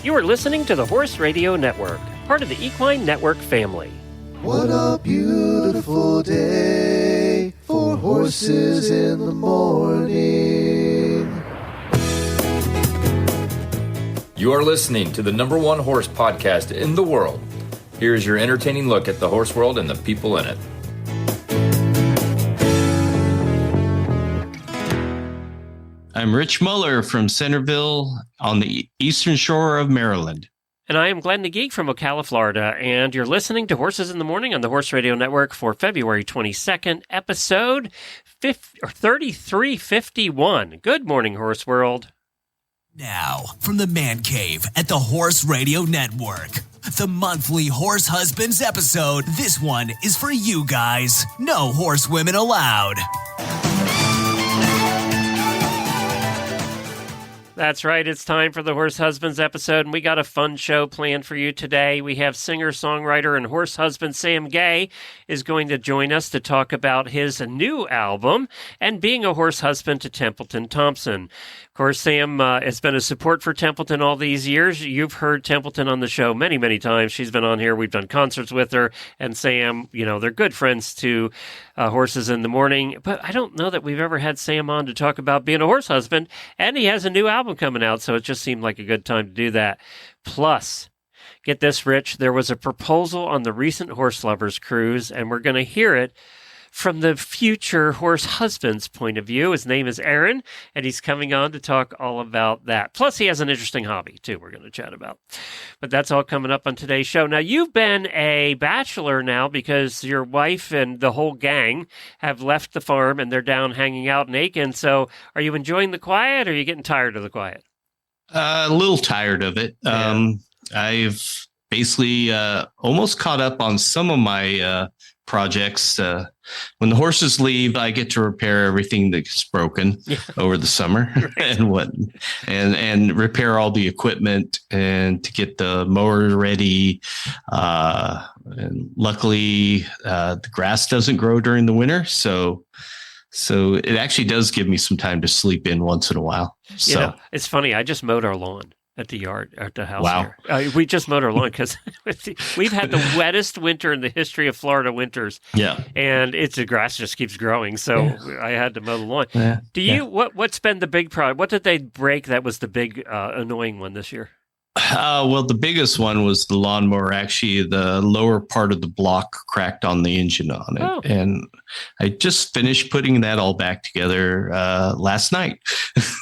You are listening to the Horse Radio Network, part of the Equine Network family. What a beautiful day for horses in the morning. You are listening to the #1 horse podcast in the world. Here's your entertaining look at the horse world and the people in it. I'm Rich Muller from Centerville on the eastern shore of Maryland. And I am Glenn the Geek from Ocala, Florida, and you're listening to Horses in the Morning on the Horse Radio Network for February 22nd, episode 3351. Good morning, Horse World. Now, from the Man Cave at the Horse Radio Network, the monthly Horse Husbands episode. This one is for you guys. No horsewomen allowed. That's right. It's time for the Horse Husbands episode, and we got a fun show planned for you today. We have singer, songwriter, and horse husband Sam Gay is going to join us to talk about his new album and being a horse husband to Templeton Thompson. Of course, Sam has been a support for Templeton all these years. You've heard Templeton on the show many, many times. She's been on here. We've done concerts with her. And Sam, you know, they're good friends to Horses in the Morning. But I don't know that we've ever had Sam on to talk about being a horse husband. And he has a new album coming out, so it just seemed like a good time to do that. Plus, get this, Rich, there was a proposal on the recent Horselovers Cruise, and we're going to hear it from the future horse husband's point of view. His name is Aaron, and he's coming on to talk all about that. Plus, he has an interesting hobby, too, we're going to chat about. But that's all coming up on today's show. Now, you've been a bachelor now because your wife and the whole gang have left the farm, and they're down hanging out in Aiken. So are you enjoying the quiet, or are you getting tired of the quiet? A little tired of it. Yeah. I've basically almost caught up on some of my projects. When the horses leave, I get to repair everything that's broken over the summer right. and repair all the equipment and to get the mower ready. And luckily, the grass doesn't grow during the winter, so it actually does give me some time to sleep in once in a while. So you know, it's funny. I just mowed our lawn at the yard, at the house. Wow. Here. We just mowed our lawn because we've had the wettest winter in the history of Florida winters. Yeah. And the grass just keeps growing. So I had to mow the lawn. Yeah. What's been the big problem? What did they break that was the big annoying one this year? Well, the biggest one was the lawnmower. Actually, the lower part of the block cracked on the engine on it. Oh. And I just finished putting that all back together last night.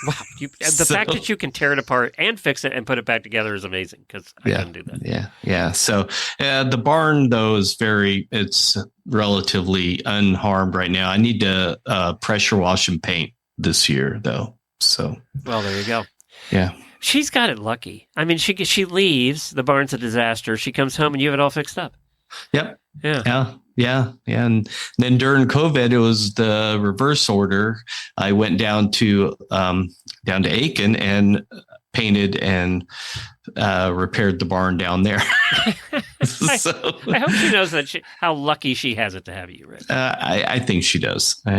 Wow. The fact that you can tear it apart and fix it and put it back together is amazing because I couldn't do that. Yeah. So the barn, though, it's relatively unharmed right now. I need to pressure wash and paint this year, though. So, well, there you go. Yeah. She's got it lucky. I mean, she leaves, the barn's a disaster. She comes home and you have it all fixed up. Yep. Yeah. And then during COVID, it was the reverse order. I went down to Aiken and painted and repaired the barn down there. I hope she knows that how lucky she has it to have you, Rick. I think she does. But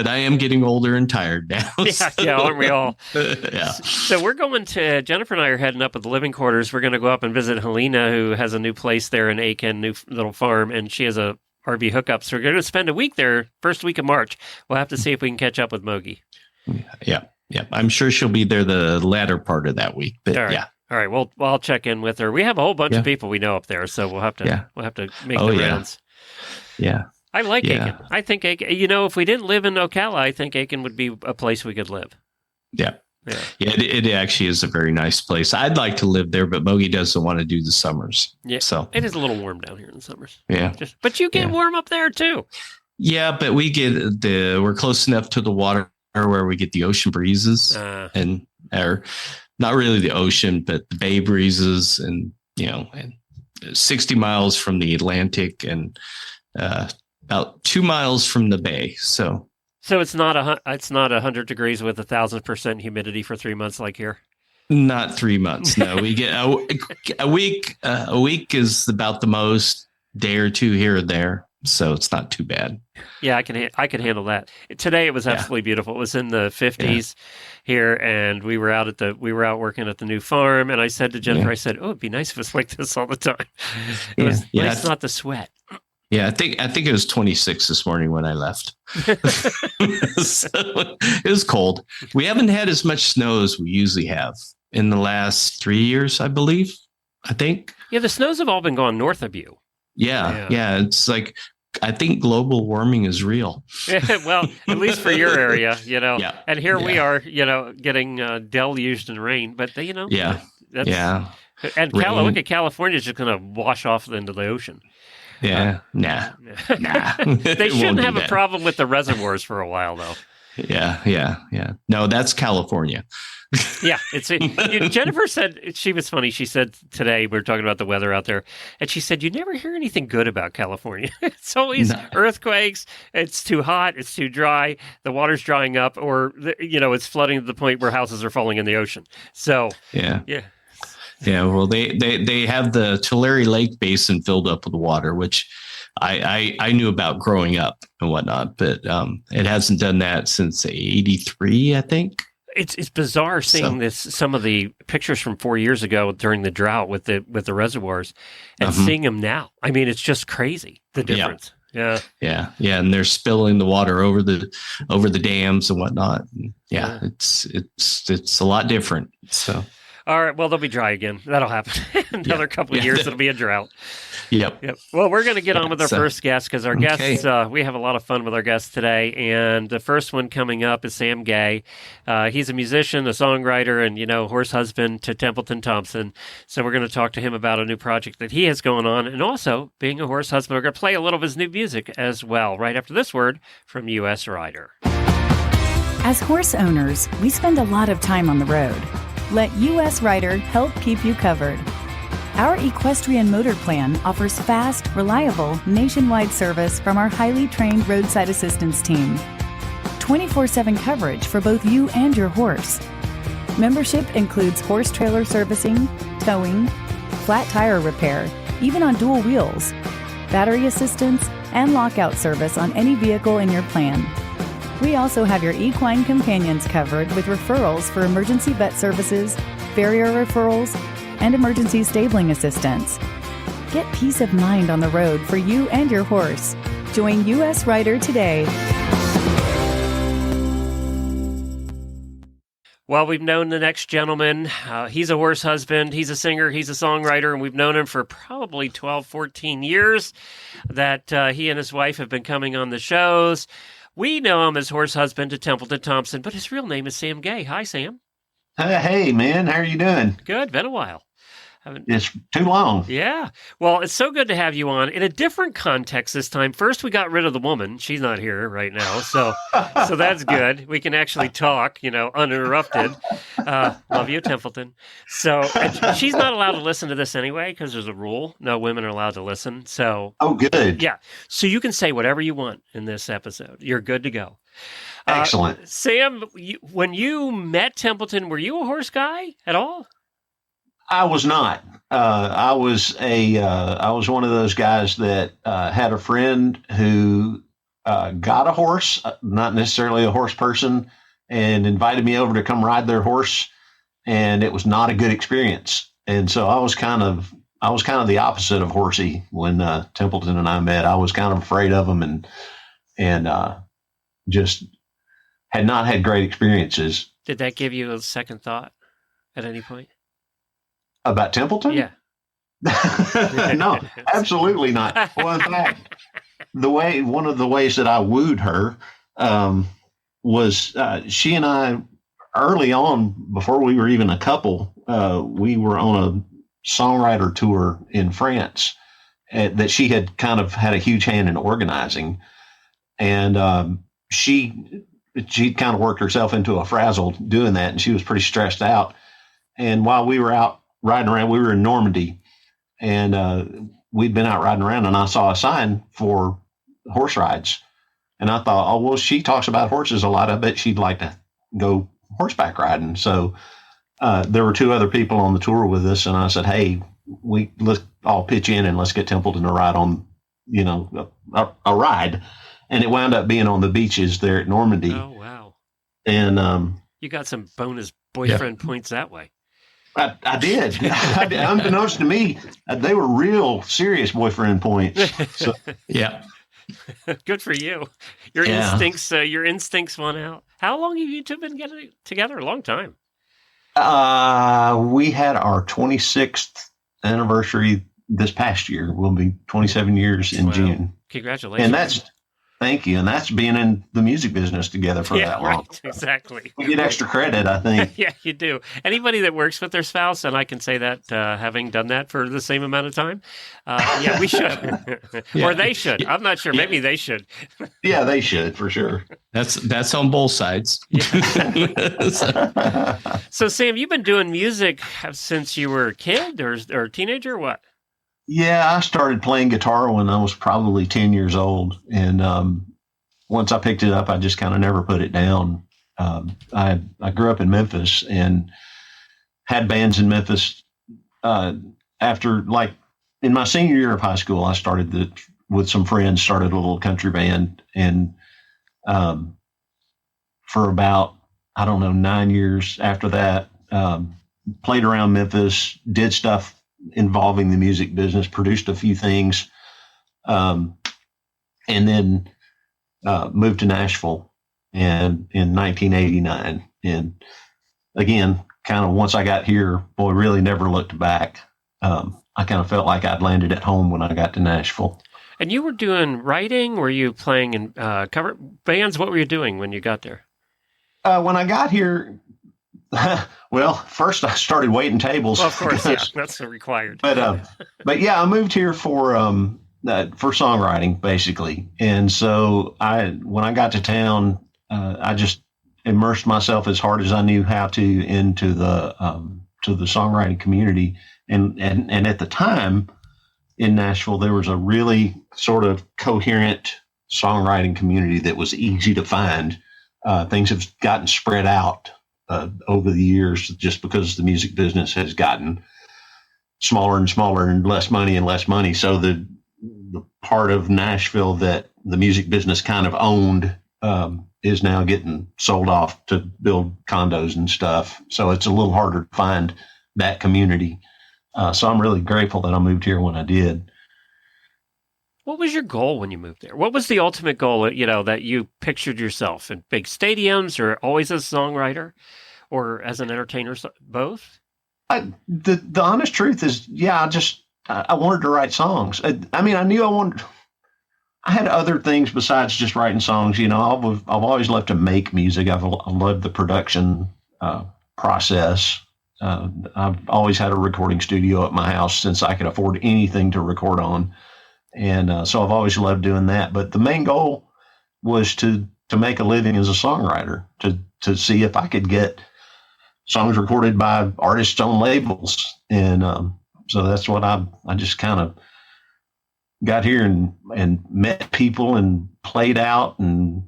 I am getting older and tired now. Yeah, aren't we all? Yeah. So we're going to, Jennifer and I are heading up at the living quarters. We're going to go up and visit Helena, who has a new place there in Aiken, new little farm, and she has a RV hookup. So we're going to spend a week there, first week of March. We'll have to see if we can catch up with Mogi. Yeah. I'm sure she'll be there the latter part of that week. But all right. Well, I'll check in with her. We have a whole bunch of people we know up there, so we'll have to make the rounds. Yeah. I like Aiken. I think Aiken, if we didn't live in Ocala, I think Aiken would be a place we could live. Yeah. It actually is a very nice place. I'd like to live there, but Mogi doesn't want to do the summers. Yeah. So it is a little warm down here in the summers. Yeah. But you get warm up there too. Yeah, but we're close enough to the water where we get the ocean breezes or not really the ocean, but the bay breezes and 60 miles from the Atlantic and about 2 miles from the bay. So it's not 100 degrees with 1,000% humidity for 3 months like here. Not 3 months. No, we get a week. A week is about the most, day or two here or there. so it's not too bad. Yeah, I can handle that. Today it was absolutely beautiful. It was in the 50s here, and we were out working at the new farm. And I said to Jennifer, I said, "Oh, it'd be nice if it's like this all the time." It was nice not to sweat. Yeah, I think it was 26 this morning when I left. So it was cold. We haven't had as much snow as we usually have in the last 3 years, I believe. I think. Yeah, the snows have all been gone north of you. Yeah. It's like, I think global warming is real. Well, at least for your area, Yeah. And here we are, getting deluged in rain. But Yeah. And look at California is just going to wash off into the ocean. Yeah. Nah. They shouldn't have a problem with the reservoirs for a while, though. Yeah. No, that's California. Yeah, Jennifer said, she was funny. She said today, we were talking about the weather out there, and she said, you never hear anything good about California. It's always earthquakes. It's too hot. It's too dry. The water's drying up, or, it's flooding to the point where houses are falling in the ocean. So, yeah. Yeah, well, they have the Tulare Lake Basin filled up with water, which I knew about growing up and whatnot, but it hasn't done that since '83, I think. It's bizarre seeing some of the pictures from 4 years ago during the drought with the reservoirs, and seeing them now. I mean, it's just crazy, the difference. Yeah, and they're spilling the water over the dams and whatnot. It's a lot different. So. All right, well, they'll be dry again. That'll happen. Another couple of years, it'll be a drought. Yep. Well, we're going to get on with our first guest, because our guests, we have a lot of fun with our guests today. And the first one coming up is Sam Gay. He's a musician, a songwriter, and, horse husband to Templeton Thompson. So we're going to talk to him about a new project that he has going on. And also, being a horse husband, we're going to play a little of his new music as well, right after this word from U.S. Rider. As horse owners, we spend a lot of time on the road. Let U.S. Rider help keep you covered. Our equestrian motor plan offers fast, reliable, nationwide service from our highly trained roadside assistance team. 24/7 coverage for both you and your horse. Membership includes horse trailer servicing, towing, flat tire repair, even on dual wheels, battery assistance, and lockout service on any vehicle in your plan. We also have your equine companions covered with referrals for emergency vet services, farrier referrals, and emergency stabling assistance. Get peace of mind on the road for you and your horse. Join U.S. Rider today. Well, we've known the next gentleman. He's a horse husband. He's a singer. He's a songwriter. And we've known him for probably 12, 14 years that he and his wife have been coming on the shows. We know him as horse husband to Templeton Thompson, but his real name is Sam Gay. Hi, Sam. Hey, man. How are you doing? Good. Been a while. It's too long. Yeah. Well, it's so good to have you on in a different context this time. First, we got rid of the woman. She's not here right now. So that's good. We can actually talk, uninterrupted. Love you, Templeton. So she's not allowed to listen to this anyway, because there's a rule. No women are allowed to listen. So. Oh, good. Yeah. So you can say whatever you want in this episode. You're good to go. Excellent. Sam, when you met Templeton, were you a horse guy at all? I was not. I was one of those guys that had a friend who got a horse, not necessarily a horse person, and invited me over to come ride their horse, and it was not a good experience. And so I was kind of the opposite of horsey when Templeton and I met. I was kind of afraid of him and just had not had great experiences. Did that give you a second thought at any point? About Templeton? Yeah. No, absolutely not. Well, in fact, one of the ways that I wooed her was she and I, early on, before we were even a couple, we were on a songwriter tour in France that she had kind of had a huge hand in organizing. And she kind of worked herself into a frazzle doing that, and she was pretty stressed out. And while we were out riding around, we were in Normandy, and we'd been out riding around, and I saw a sign for horse rides. And I thought, oh, well, she talks about horses a lot. I bet she'd like to go horseback riding. So there were two other people on the tour with us, and I said, hey, let's all pitch in and let's get Templeton to ride on a ride, and it wound up being on the beaches there at Normandy. Oh, wow. And you got some bonus boyfriend points that way. I did. Unbeknownst to me, they were real serious boyfriend points. So, Yeah. Good for you. Your instincts won out. How long have you two been getting together? A long time. We had our 26th anniversary this past year. We'll be 27 years in June. Congratulations. And thank you. And that's being in the music business together for that long. Right, exactly. We get extra credit, I think. Yeah, you do. Anybody that works with their spouse, and I can say that having done that for the same amount of time, we should. Or they should. I'm not sure. Maybe they should. Yeah, they should, for sure. That's on both sides. So, Sam, you've been doing music since you were a kid or teenager or what? Yeah, I started playing guitar when I was probably 10 years old. And once I picked it up, I just kind of never put it down. I grew up in Memphis and had bands in Memphis. After, like, in my senior year of high school, I started with some friends, started a little country band. And for about, 9 years after that, played around Memphis, did stuff involving the music business, produced a few things, and then moved to Nashville in 1989. And again, kind of once I got here, boy, really never looked back. I kind of felt like I'd landed at home when I got to Nashville. And you were doing writing? Were you playing in cover bands? What were you doing when you got there? When I got here, well, first I started waiting tables. Well, of course, yeah, that's required. But yeah, I moved here for songwriting basically, and so when I got to town, I just immersed myself as hard as I knew how to into the songwriting community, and at the time in Nashville there was a really sort of coherent songwriting community that was easy to find. Things have gotten spread out over the years, just because the music business has gotten smaller and smaller and less money. So the part of Nashville that the music business kind of owned is now getting sold off to build condos and stuff. So it's a little harder to find that community. So I'm really grateful that I moved here when I did. What was your goal when you moved there? What was the ultimate goal, that you pictured yourself in big stadiums, or always as a songwriter, or as an entertainer? Both? The honest truth is, I wanted to write songs. I knew I had other things besides just writing songs. I've always loved to make music. I've loved the production process. I've always had a recording studio at my house since I could afford anything to record on. And so I've always loved doing that. But the main goal was to make a living as a songwriter, to see if I could get songs recorded by artists on labels. And so that's what I just kind of got here and met people and played out and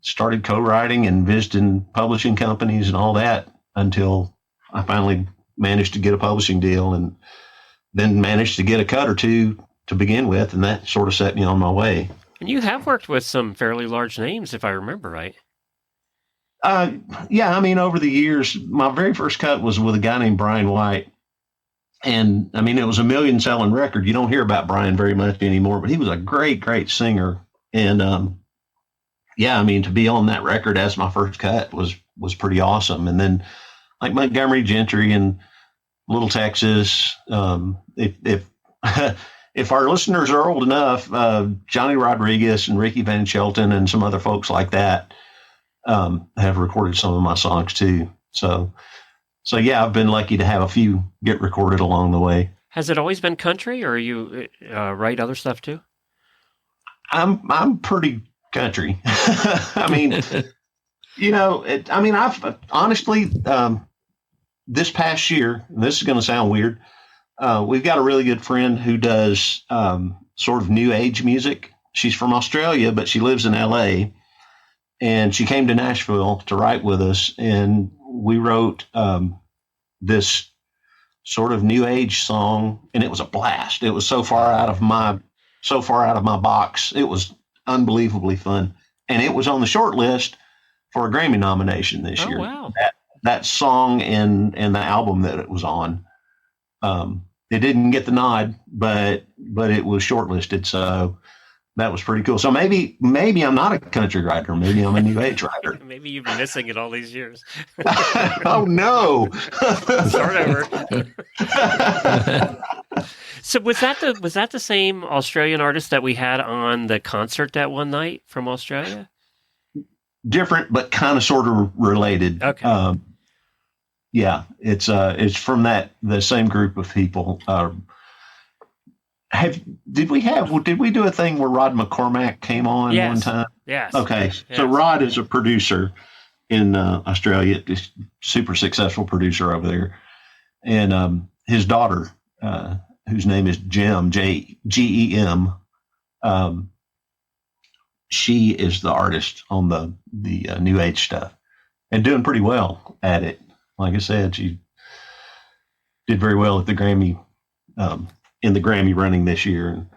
started co-writing and visiting publishing companies and all that until I finally managed to get a publishing deal, and then managed to get a cut or two to begin with, and that sort of set me on my way. And you have worked with some fairly large names, if I remember right. Yeah, over the years, my very first cut was with a guy named Brian White. And it was a million selling record. You don't hear about Brian very much anymore, but he was a great, great singer. And to be on that record as my first cut was pretty awesome. And then like Montgomery Gentry and Little Texas, if our listeners are old enough, Johnny Rodriguez and Ricky Van Shelton and some other folks like that have recorded some of my songs too. So yeah, I've been lucky to have a few get recorded along the way. Has it always been country, or you write other stuff too? I'm pretty country. I've honestly, this past year, and this is going to sound weird, we've got a really good friend who does sort of new age music. She's from Australia, but she lives in LA, and she came to Nashville to write with us. And we wrote this sort of new age song, and it was a blast. It was so far out of my so far out of my box. It was unbelievably fun. And it was on the short list for a Grammy nomination this year. Wow. That song and the album that it was on. It didn't get the nod, but it was shortlisted. So that was pretty cool. So maybe I'm not a country writer. Maybe I'm a new age writer. Maybe you've been missing it all these years. Oh no! Start over. So was that the same Australian artist that we had on the concert that one night from Australia? Different, but kind of sort of related. Okay. Yeah, it's from the same group of people. Did we do a thing where Rod McCormack came on one time? Yes. Okay. Yes. So Rod is a producer in Australia, just super successful producer over there. And his daughter, whose name is Gem, Gem, she is the artist on the new age stuff and doing pretty well at it. Like I said, she did very well at the Grammy, in the Grammy running this year and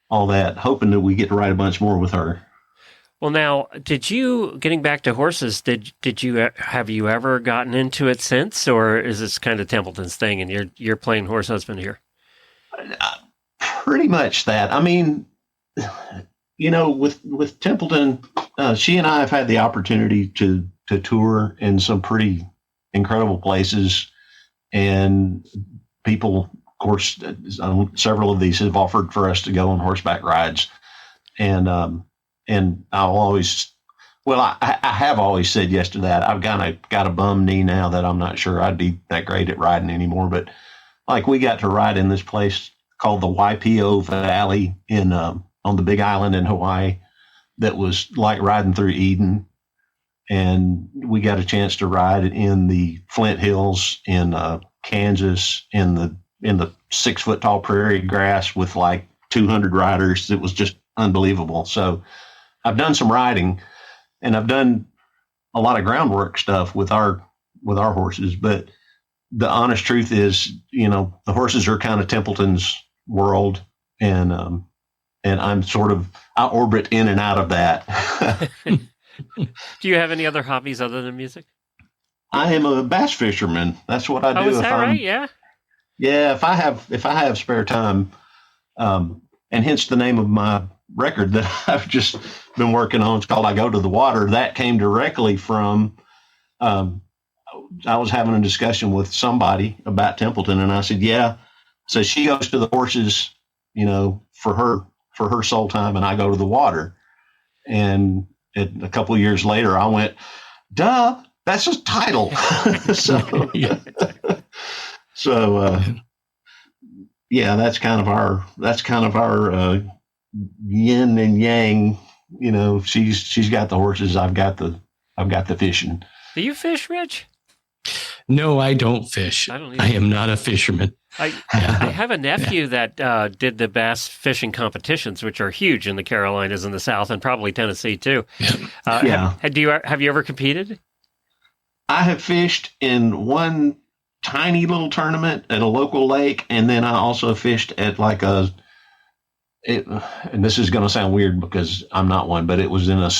all that, hoping that we get to write a bunch more with her. Well, now, getting back to horses, have you ever gotten into it since, or is this kind of Templeton's thing and you're playing horse husband here? Pretty much that. I mean, with Templeton, she and I have had the opportunity to tour in some pretty incredible places, and people, of course, several of these have offered for us to go on horseback rides, and I'll always, I have always said yes to that. I've got a bum knee now that I'm not sure I'd be that great at riding anymore, but like we got to ride in this place called the YPO Valley on the Big Island in Hawaii, that was like riding through Eden. And we got a chance to ride in the Flint Hills in Kansas in the 6 foot tall prairie grass with like 200 riders. It was just unbelievable. So I've done some riding, and I've done a lot of groundwork stuff with our horses. But the honest truth is, the horses are kind of Templeton's world, and I'm I orbit in and out of that. Do you have any other hobbies other than music? I am a bass fisherman. That's what I do. Oh, is that right? Yeah. Yeah. If I have spare time, and hence the name of my record that I've just been working on. It's called "I Go to the Water." That came directly from. I was having a discussion with somebody about Templeton, and I said, "Yeah." So she goes to the horses, for her soul time, and I go to the water. And a couple of years later, I went, duh, that's his title. Yeah, that's kind of our yin and yang. She's got the horses, I've got the fishing. Do you fish, Rich? No, I don't fish. I don't either. I am not a fisherman. I have a nephew that did the bass fishing competitions, which are huge in the Carolinas and the South, and probably Tennessee too. Have you ever competed? I have fished in one tiny little tournament at a local lake, and then I also fished at and this is going to sound weird because I'm not one, but it was in a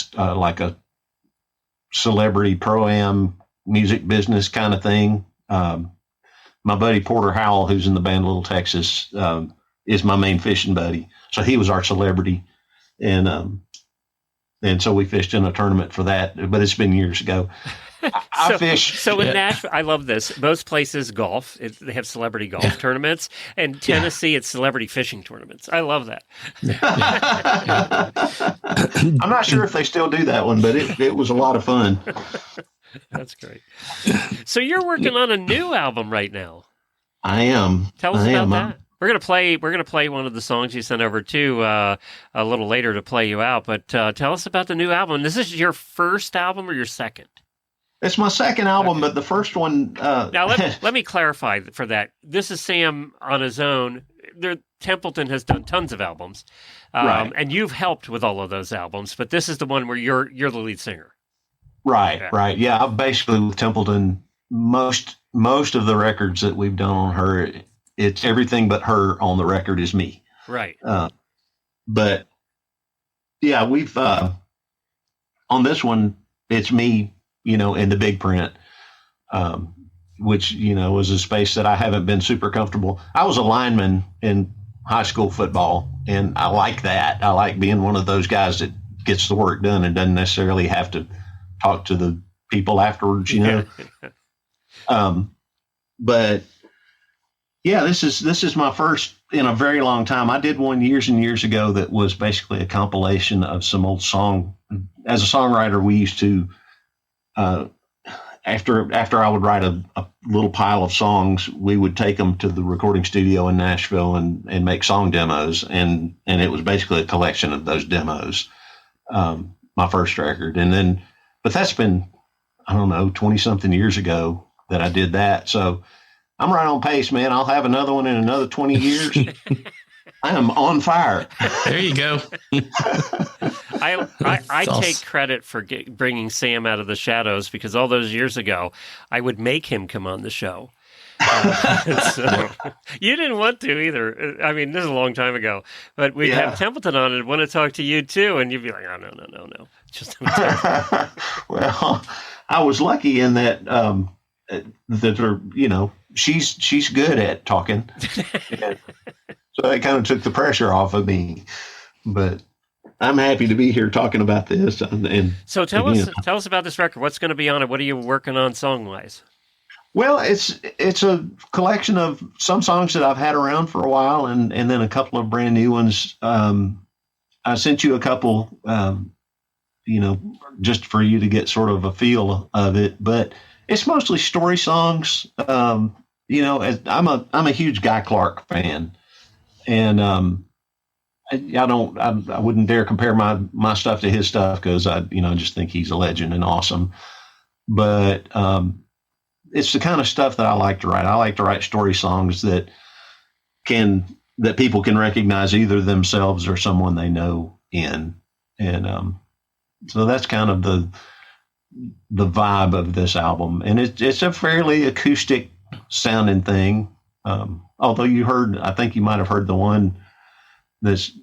celebrity pro-am music business kind of thing. My buddy Porter Howell, who's in the band Little Texas, is my main fishing buddy. So he was our celebrity, and so we fished in a tournament for that. But it's been years ago. I fish. So in Nashville, I love this. Most places golf. They have celebrity golf tournaments. And Tennessee, it's celebrity fishing tournaments. I love that. I'm not sure if they still do that one, but it was a lot of fun. That's great. So you're working on a new album right now. I am. Tell us about that. We're gonna play one of the songs you sent over to a little later to play you out. But tell us about the new album. This is your first album or your second? It's my second album, but the first one. Now let me clarify for that. This is Sam on his own. Templeton has done tons of albums, right. And you've helped with all of those albums. But this is the one where you're the lead singer. Right, right. Yeah, I've basically with Templeton, most of the records that we've done on her, it's everything but her on the record is me. Right. But yeah, we've on this one, it's me, in the big print, which, was a space that I haven't been super comfortable. I was a lineman in high school football, and I like that. I like being one of those guys that gets the work done and doesn't necessarily have to talk to the people afterwards, But yeah, this is my first in a very long time. I did one years and years ago that was basically a compilation of some old song. As a songwriter, we used to, after I would write a little pile of songs, we would take them to the recording studio in Nashville and make song demos. And it was basically a collection of those demos, my first record. But that's been, I don't know, 20 something years ago that I did that. So I'm right on pace, man. I'll have another one in another 20 years. I am on fire. There you go. I take credit for bringing Sam out of the shadows, because all those years ago, I would make him come on the show. So, you didn't want to either. I mean, this is a long time ago, but we'd have Templeton on and want to talk to you too, and you'd be like, "Oh, no." Just well, I was lucky in that she's good at talking, so it kind of took the pressure off of me. But I'm happy to be here talking about this. And so tell us about this record. What's going to be on it? What are you working on song-wise? Well, it's a collection of some songs that I've had around for a while, and then a couple of brand new ones. I sent you a couple, just for you to get sort of a feel of it. But it's mostly story songs. I'm a huge Guy Clark fan, and I wouldn't dare compare my stuff to his stuff, because I just think he's a legend and awesome. But it's the kind of stuff that I like to write. I like to write story songs that people can recognize either themselves or someone they know in. And so that's kind of the vibe of this album. And it's a fairly acoustic sounding thing. Although I think you might have heard the one that's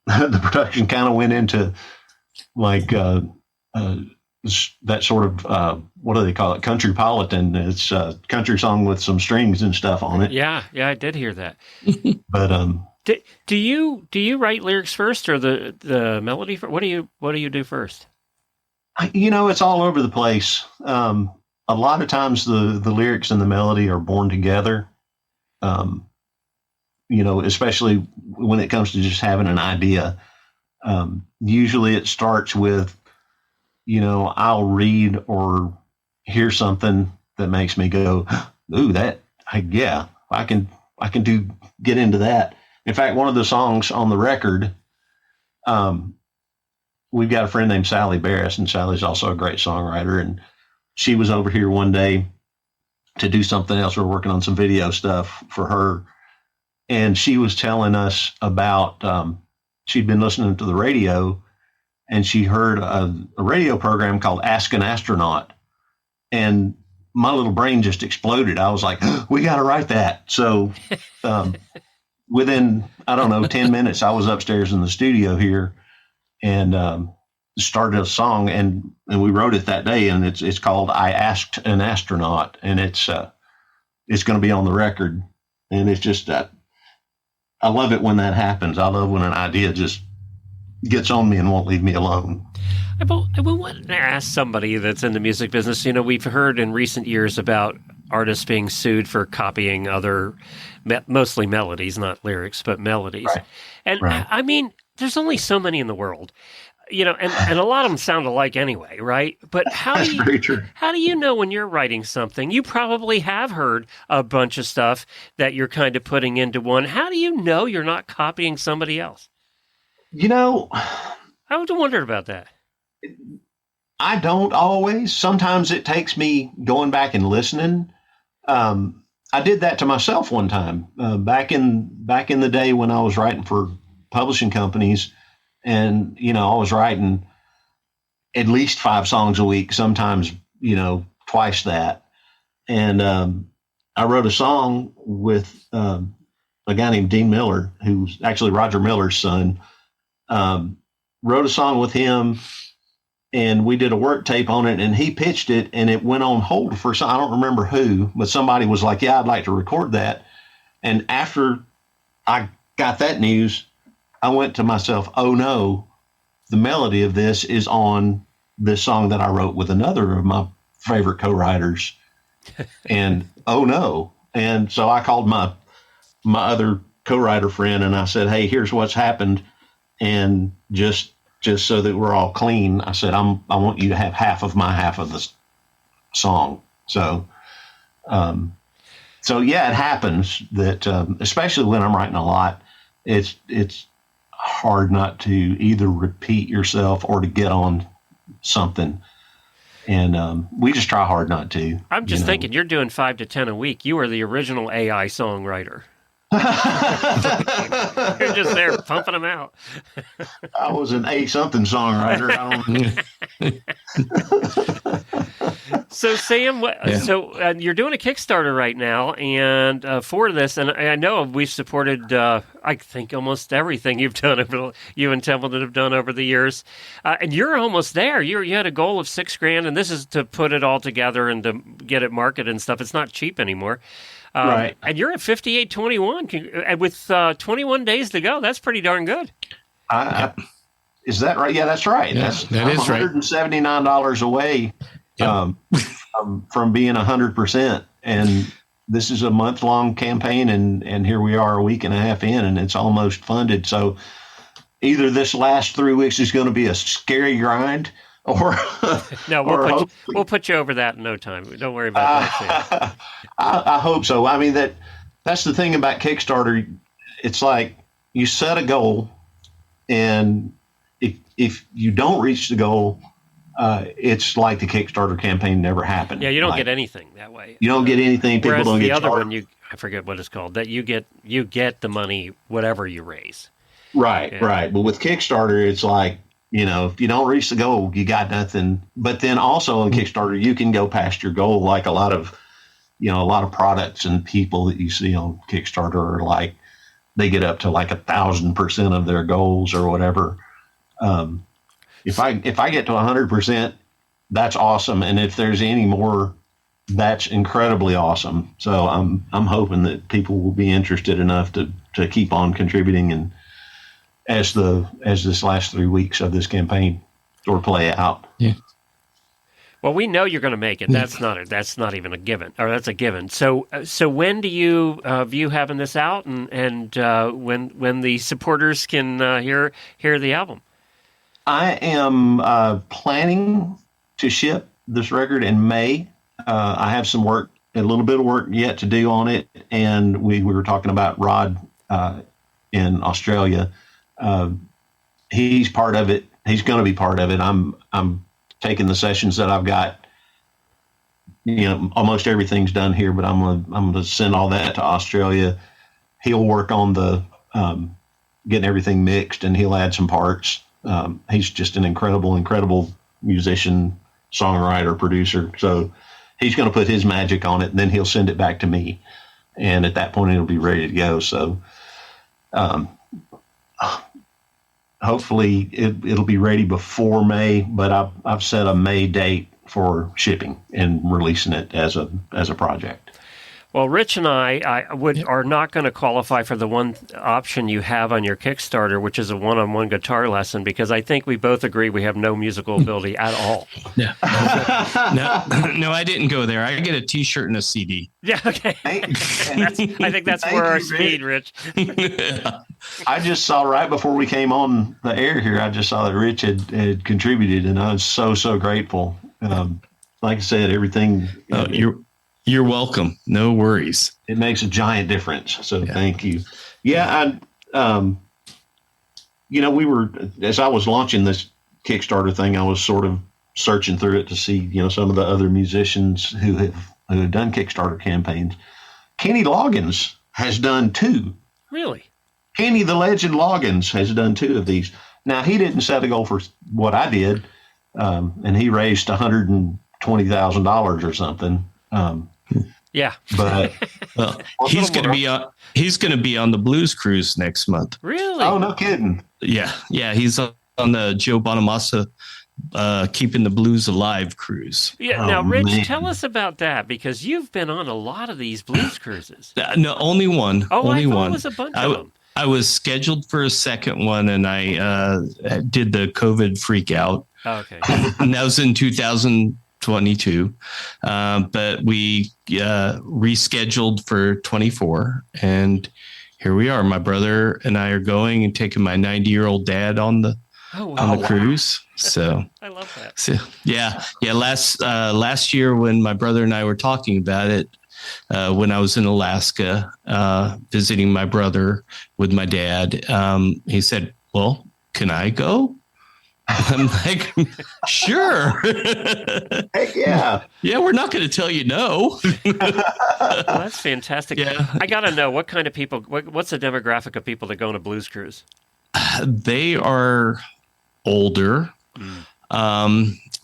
the production kind of went into like that sort of what do they call it? Countrypolitan. It's a country song with some strings and stuff on it. Yeah, I did hear that. But do you write lyrics first or the melody? What do you do first? It's all over the place. A lot of times the lyrics and the melody are born together. Especially when it comes to just having an idea. Usually it starts with, I'll read or hear something that makes me go, ooh, I can get into that. In fact, one of the songs on the record, we've got a friend named Sally Barris, and Sally's also a great songwriter. And she was over here one day to do something else. We're working on some video stuff for her. And she was telling us about, she'd been listening to the radio, and she heard a radio program called Ask an Astronaut. And my little brain just exploded. I was like, we got to write that. So within, 10 minutes, I was upstairs in the studio here and started a song, and we wrote it that day. And it's called I Asked an Astronaut, and it's going to be on the record. And it's just I love it when that happens. I love when an idea just gets on me and won't leave me alone. I want to ask somebody that's in the music business. We've heard in recent years about artists being sued for copying other, mostly melodies, not lyrics, but melodies. Right. And right. I mean, there's only so many in the world, and a lot of them sound alike anyway, right? But how do you know when you're writing something? You probably have heard a bunch of stuff that you're kind of putting into one. How do you know you're not copying somebody else? I would have wondered about that. I don't always. Sometimes it takes me going back and listening. I did that to myself one time back in the day when I was writing for publishing companies. And, I was writing at least 5 songs a week, sometimes, twice that. And I wrote a song with a guy named Dean Miller, who's actually Roger Miller's son. wrote a song with him, and we did a work tape on it, and he pitched it, and it went on hold for some, I don't remember who, but somebody was like, yeah, I'd like to record that. And after I got that news, I went to myself, oh no, the melody of this is on this song that I wrote with another of my favorite co-writers. And oh no. And so I called my other co-writer friend, and I said, hey, here's what's happened. And just so that we're all clean, I said, I want you to have half of the song. So yeah, it happens that, especially when I'm writing a lot, it's hard not to either repeat yourself or to get on something. And we just try hard not to. I'm just thinking, you're doing 5 to 10 a week. You are the original AI songwriter. You're just there pumping them out. I was an A-something songwriter. So, Sam, you're doing a Kickstarter right now, and for this, and I know we've supported, I think, almost everything you've done you and Templeton have done over the years, and you're almost there. You had a goal of $6,000, and this is to put it all together and to get it marketed and stuff. It's not cheap anymore. Right. And you're at 58.21, and with 21 days to go. That's pretty darn good. Is that right? Yeah, that's right. Yeah, that is right. $179 away from being 100%. And this is a month-long campaign, and here we are a week and a half in, and it's almost funded. So either this last 3 weeks is going to be a scary grind, or no, we'll put you over that in no time. Don't worry about that. I hope so. I mean, that's the thing about Kickstarter. It's like you set a goal, and if you don't reach the goal, it's like the Kickstarter campaign never happened. Yeah, you don't get anything that way. You don't get anything. People don't get the other one. I forget what it's called. That you get the money whatever you raise. Right, yeah. Right. But with Kickstarter, it's like, if you don't reach the goal, you got nothing. But then also on Kickstarter, you can go past your goal. Like a lot of products and people that you see on Kickstarter are like, they get up to like 1,000% of their goals or whatever. If I get to 100%, that's awesome. And if there's any more, that's incredibly awesome. So I'm hoping that people will be interested enough to keep on contributing, and as this last 3 weeks of this campaign sort of play out. Yeah. Well, we know you're going to make it. That's not even a given, or that's a given. So when do you view having this out, and when the supporters can hear the album? I am planning to ship this record in May. I have a little bit of work yet to do on it, and we were talking about Rod in Australia. He's part of it. He's going to be part of it. I'm taking the sessions that I've got. Almost everything's done here, but I'm gonna send all that to Australia. He'll work on the getting everything mixed, and he'll add some parts. He's just an incredible musician, songwriter, producer. So he's going to put his magic on it, and then he'll send it back to me. And at that point, it'll be ready to go. So hopefully it'll be ready before May, but I've set a May date for shipping and releasing it as a project. Well, Rich and I are not going to qualify for the one option you have on your Kickstarter, which is a one-on-one guitar lesson, because I think we both agree we have no musical ability at all. No, I didn't go there. I get a T-shirt and a CD. Yeah, okay. I think that's where our speed, Rich. I just saw right before we came on the air here, I just saw that Rich had contributed, and I was so grateful. Like I said, everything. You're welcome. No worries. It makes a giant difference. So Thank you. Yeah. We were, as I was launching this Kickstarter thing, I was sort of searching through it to see, some of the other musicians who have done Kickstarter campaigns. Kenny Loggins has done 2. Really? Kenny the Legend Loggins has done 2 of these. Now, he didn't set a goal for what I did, and he raised $120,000 or something. Yeah. But Well, he's going to be on the Blues Cruise next month. Really? oh, no kidding. Yeah. He's on the Joe Bonamassa Keeping the Blues Alive cruise. Yeah. Oh, Now, Rich, man. tell us about that because you've been on a lot of these blues cruises. No, only one. Oh, only I thought one. it was a bunch of them. I was scheduled for a second one, and I did the COVID freak out. Okay. And that was in 2022. But we rescheduled for 24, and here we are. My brother and I are going and taking my 90-year-old dad on the cruise. So I love that. so, yeah. Last year when my brother and I were talking about it, when I was in Alaska visiting my brother with my dad, he said, "Well, can I go?" I'm like, "Sure." Heck yeah. Yeah, we're not going to tell you no. Well, that's fantastic. Yeah. I got to know what kind of people, what's the demographic of people that go on a blues cruise? They are older.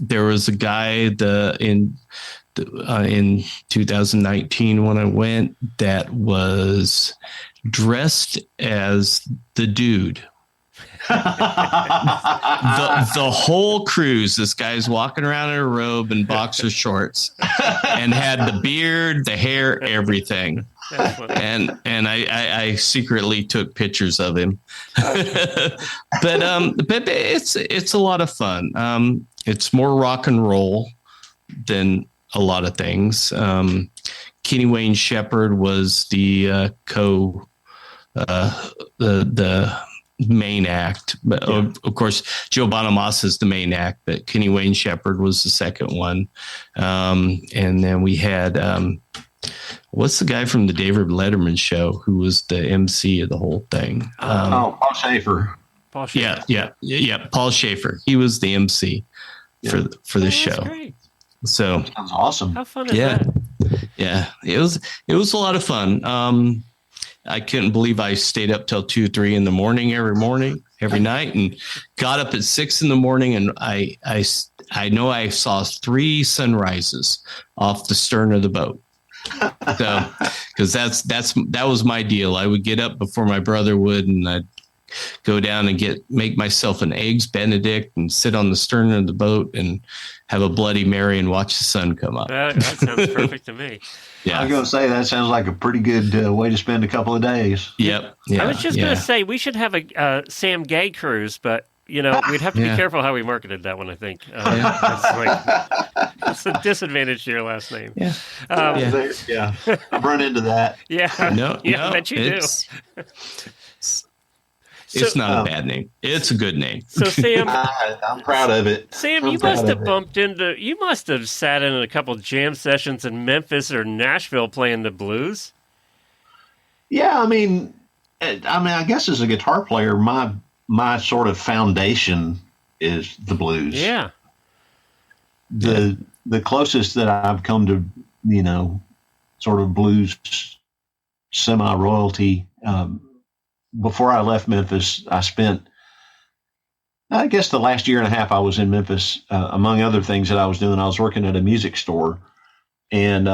There was a guy in 2019 when I went that was dressed as the dude. The whole cruise, this guy's walking around in a robe and boxer shorts and had the beard, the hair, everything. And I secretly took pictures of him. but it's a lot of fun. It's more rock and roll than a lot of things. Kenny Wayne Shepherd was the the main act, but of course Joe Bonamassa is the main act, but Kenny Wayne Shepherd was the second one. And then we had what's the guy from the David Letterman show who was the MC of the whole thing? Paul Schaefer. Paul Schaefer. Yeah, Paul Schaefer. He was the MC for the show. Great. So Sounds awesome. How fun is that? Yeah, it was a lot of fun. I couldn't believe I stayed up till 2-3 in the morning, every night, and got up at 6 in the morning. And I know I saw 3 sunrises off the stern of the boat. So, because that was my deal. I would get up before my brother would, and I'd go down and make myself an eggs Benedict and sit on the stern of the boat and have a Bloody Mary and watch the sun come up. That sounds perfect to me. Yeah. I was going to say that sounds like a pretty good way to spend a couple of days. Yep. I was just going to say we should have a Sam Gay cruise, but we'd have to be careful how we marketed that one. I think it's a disadvantage to your last name. Yeah. I've run into that. Yeah. No, I bet you do. It's not a bad name. It's a good name. So Sam, I'm proud of it. Sam, you must have sat in a couple jam sessions in Memphis or Nashville playing the blues. Yeah, I mean, I guess as a guitar player, my sort of foundation is the blues. Yeah. The closest that I've come to, sort of blues semi-royalty. Before I left Memphis, I spent, I guess, the last year and a half I was in Memphis. Among other things that I was doing, I was working at a music store, and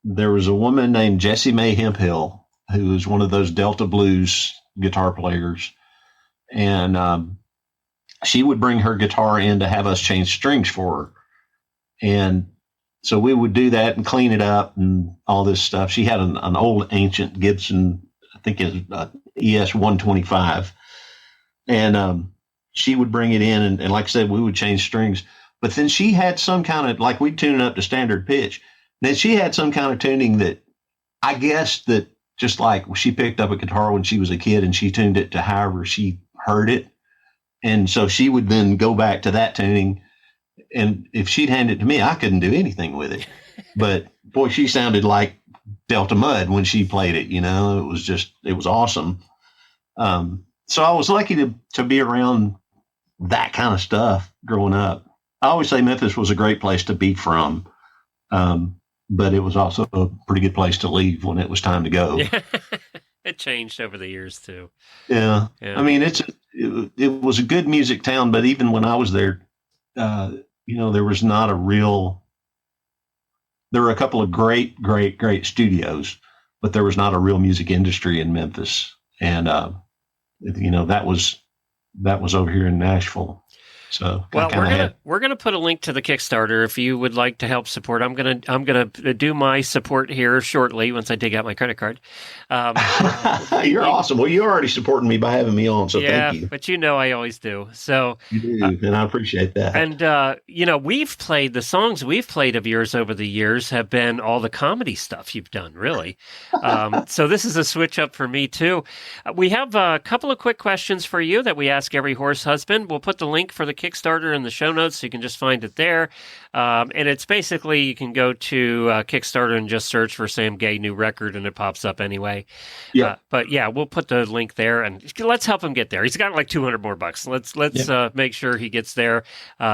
there was a woman named Jessie Mae Hemphill who was one of those Delta blues guitar players, and she would bring her guitar in to have us change strings for her, and so we would do that and clean it up and all this stuff. She had an old ancient Gibson, I think it's ES 125, and she would bring it in, and like I said, we would change strings. But then she had some kind of, like, we'd tune it up to standard pitch. Then she had some kind of tuning that I guess that just like she picked up a guitar when she was a kid and she tuned it to however she heard it. And so she would then go back to that tuning. And if she'd hand it to me, I couldn't do anything with it. But boy, she sounded like Delta Mud when she played it. It was awesome. So I was lucky to be around that kind of stuff growing up. I always say Memphis was a great place to be from, but it was also a pretty good place to leave when it was time to go. Yeah. It changed over the years too. Yeah. I mean, it was a good music town, but even when I was there, there was not a real there were a couple of great studios, but there was not a real music industry in Memphis. And, that was over here in Nashville. So well, we're gonna put a link to the Kickstarter if you would like to help support. I'm gonna do my support here shortly once I dig out my credit card. You're awesome. Well, you're already supporting me by having me on, so thank you. But I always do. So you do, and I appreciate that. And we've played the songs we've played of yours over the years have been all the comedy stuff you've done, really. So this is a switch up for me too. We have a couple of quick questions for you that we ask every horse husband. We'll put the link for the Kickstarter in the show notes, so you can just find it there. And it's basically, you can go to Kickstarter and just search for Sam Gay new record, and it pops up anyway. Yeah. But yeah, we'll put the link there, and let's help him get there. He's got like $200 more bucks. Let's make sure he gets there.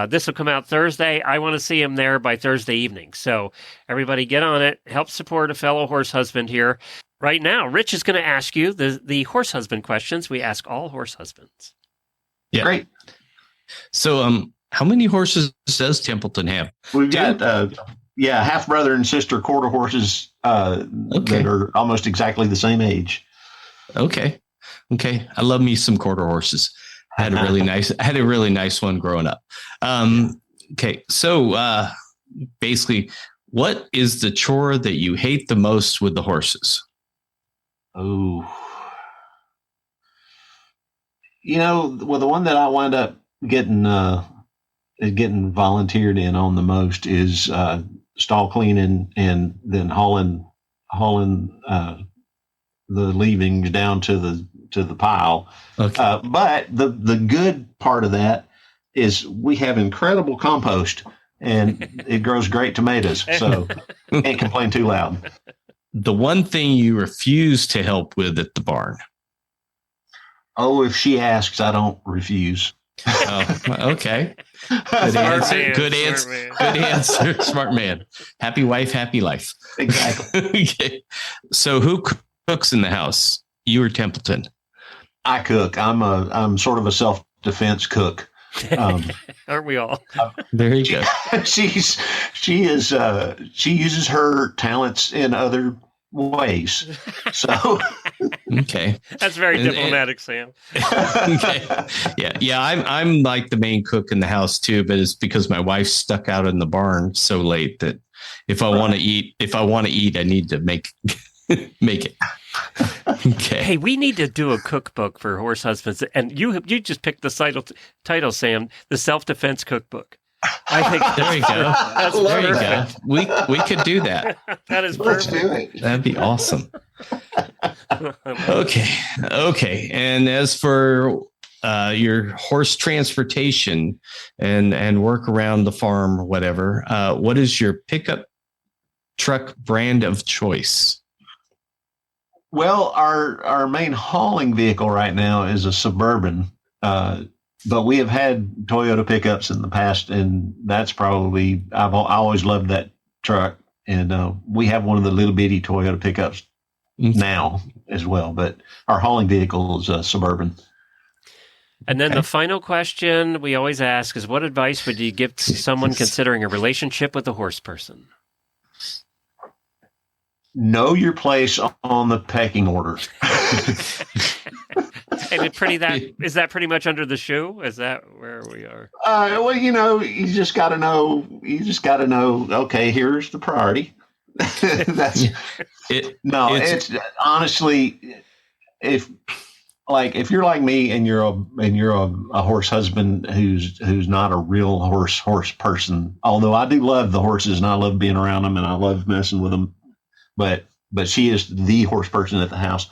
This will come out Thursday. I want to see him there by Thursday evening. So everybody get on it. Help support a fellow horse husband here. Right now, Rich is going to ask you the horse husband questions we ask all horse husbands. Yeah. Great. So, how many horses does Templeton have? We've got, half brother and sister quarter horses that are almost exactly the same age. Okay. I love me some quarter horses. I had a really nice one growing up. Okay. So, basically, what is the chore that you hate the most with the horses? Oh, well, the one that I wind up getting volunteered in on the most is stall cleaning and then hauling the leavings down to the pile. Okay. But the good part of that is we have incredible compost and it grows great tomatoes. So can't complain too loud. The one thing you refuse to help with at the barn. Oh, if she asks, I don't refuse. Oh, okay. Good answer. Good answer. Smart man. Happy wife, happy life. Exactly. Okay. So who cooks in the house? You or Templeton? I cook. I'm sort of a self-defense cook. Aren't we all? There you go. She uses her talents in other ways. So okay, that's very diplomatic, Sam. Okay, yeah. I'm like the main cook in the house too, but it's because my wife's stuck out in the barn so late that if I want to eat, I need to make it. Okay. Hey, we need to do a cookbook for horse husbands, and you just picked the title, Sam, the self-defense cookbook. I think there you go. There you go. We could do that. That is perfect. That'd be awesome. Okay. And as for your horse transportation and work around the farm or whatever, what is your pickup truck brand of choice? Well, our main hauling vehicle right now is a Suburban, but we have had Toyota pickups in the past, and that's probably I always loved that truck, and we have one of the little bitty Toyota pickups now as well. But our hauling vehicle is a Suburban. And then the final question we always ask is, what advice would you give to someone considering a relationship with a horse person? Know your place on the pecking order. And is that pretty much under the shoe? Is that where we are? Well, you just got to know. Okay, here's the priority. That's it. No, it's honestly, if you're like me and you're a horse husband who's not a real horse person. Although I do love the horses and I love being around them and I love messing with them. But she is the horse person at the house.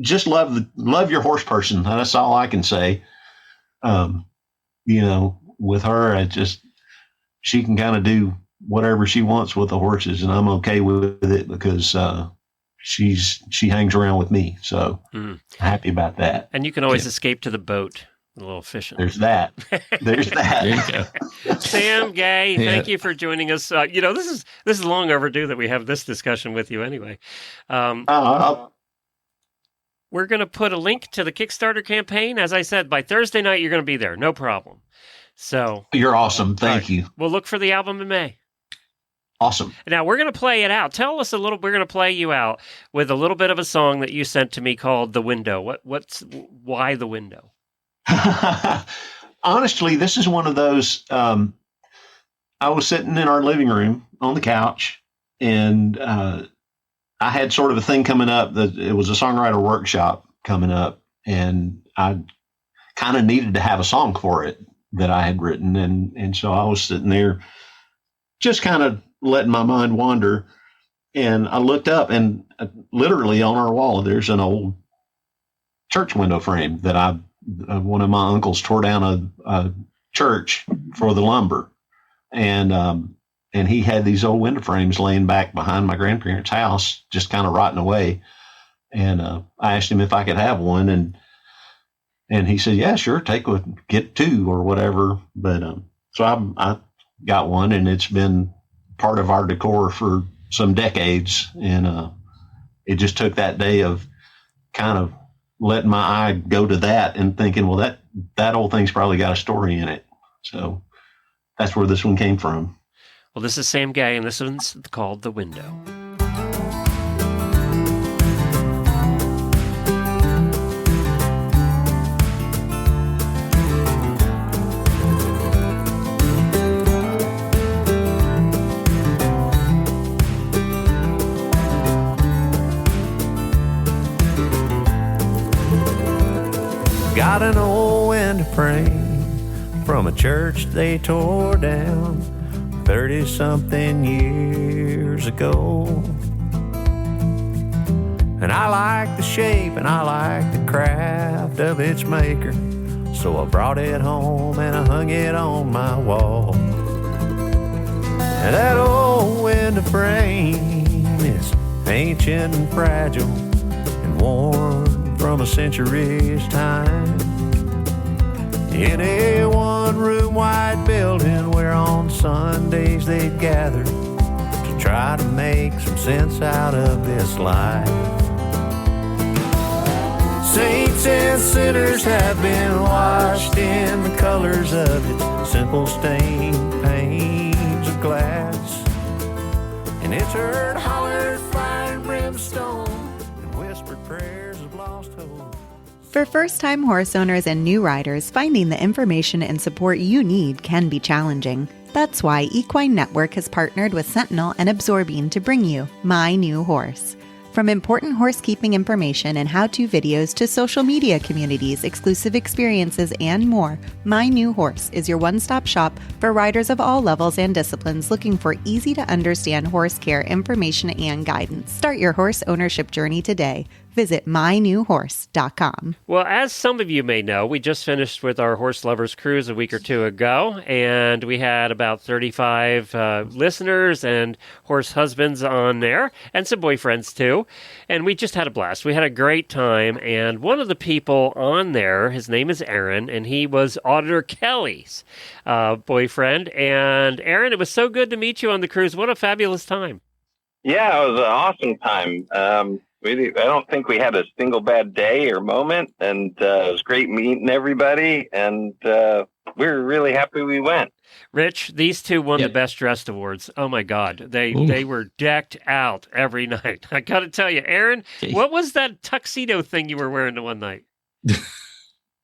Just love your horse person. That's all I can say. With her, she can kind of do whatever she wants with the horses, and I'm okay with it because she hangs around with me. So happy about that. And you can always escape to the boat. A little fishing. There's that. There you go. Sam Gay, thank you for joining us. This is long overdue that we have this discussion with you anyway. We're going to put a link to the Kickstarter campaign. As I said, by Thursday night, you're going to be there. No problem. So you're awesome. Thank you. We'll look for the album in May. Awesome. Now we're going to play it out. Tell us a little. We're going to play you out with a little bit of a song that you sent to me called "The Window." Why the window? Honestly, this is one of those. I was sitting in our living room on the couch, and I had sort of a thing coming up. That it was a songwriter workshop coming up, and I kind of needed to have a song for it that I had written, and so I was sitting there, just kind of letting my mind wander, and I looked up, and literally on our wall there's an old church window frame that one of my uncles tore down a church for the lumber, and he had these old window frames laying back behind my grandparents' house, just kind of rotting away. And I asked him if I could have one, and he said, "Yeah, sure, get two or whatever." But so I got one, and it's been part of our decor for some decades. And it just took that day of kind of letting my eye go to that and thinking, well, that old thing's probably got a story in it. So that's where this one came from. Well, this is Sam Gay, and this one's called "The Window." Got an old window frame from a church they tore down 30-something years ago. And I like the shape and I like the craft of its maker, so I brought it home and I hung it on my wall. And that old window frame is ancient and fragile and worn from a century's time. In a one-room white building where on Sundays they'd gather to try to make some sense out of this life. Saints and sinners have been washed in the colors of its simple stained panes of glass, and it's heard hollered fire and brimstone and whispered prayers of lost hope. For first-time horse owners and new riders, finding the information and support you need can be challenging. That's why Equine Network has partnered with Sentinel and Absorbine to bring you My New Horse. From important horsekeeping information and how-to videos to social media communities, exclusive experiences, and more, My New Horse is your one-stop shop for riders of all levels and disciplines looking for easy-to-understand horse care information and guidance. Start your horse ownership journey today. Visit mynewhorse.com. Well, as some of you may know, we just finished with our Horselovers Cruise a week or two ago, and we had about 35 listeners and horse husbands on there, and some boyfriends too, and we just had a blast. We had a great time, and one of the people on there, his name is Aaron, and he was Auditor Kelly's boyfriend. And Aaron, it was so good to meet you on the cruise. What a fabulous time. Yeah, it was an awesome time. I don't think we had a single bad day or moment, and it was great meeting everybody, and we were really happy we went. Rich, these two won the Best Dressed Awards. Oh, my God. They were decked out every night. I got to tell you, Aaron, what was that tuxedo thing you were wearing the one night?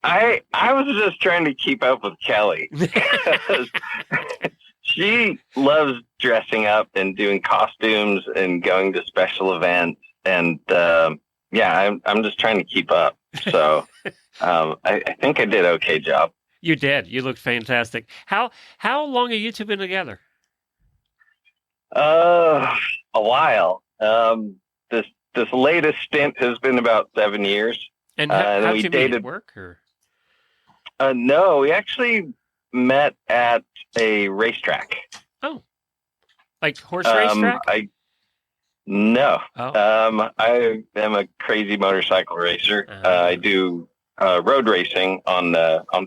I was just trying to keep up with Kelly. She loves dressing up and doing costumes and going to special events. And I'm just trying to keep up. So I think I did an okay job. You did. You looked fantastic. How long have you two been together? A while. This latest stint has been about 7 years. And how'd you meet at work? Or? No, we actually met at a racetrack. Oh, like horse racetrack? No. Oh. I am a crazy motorcycle racer. I do road racing on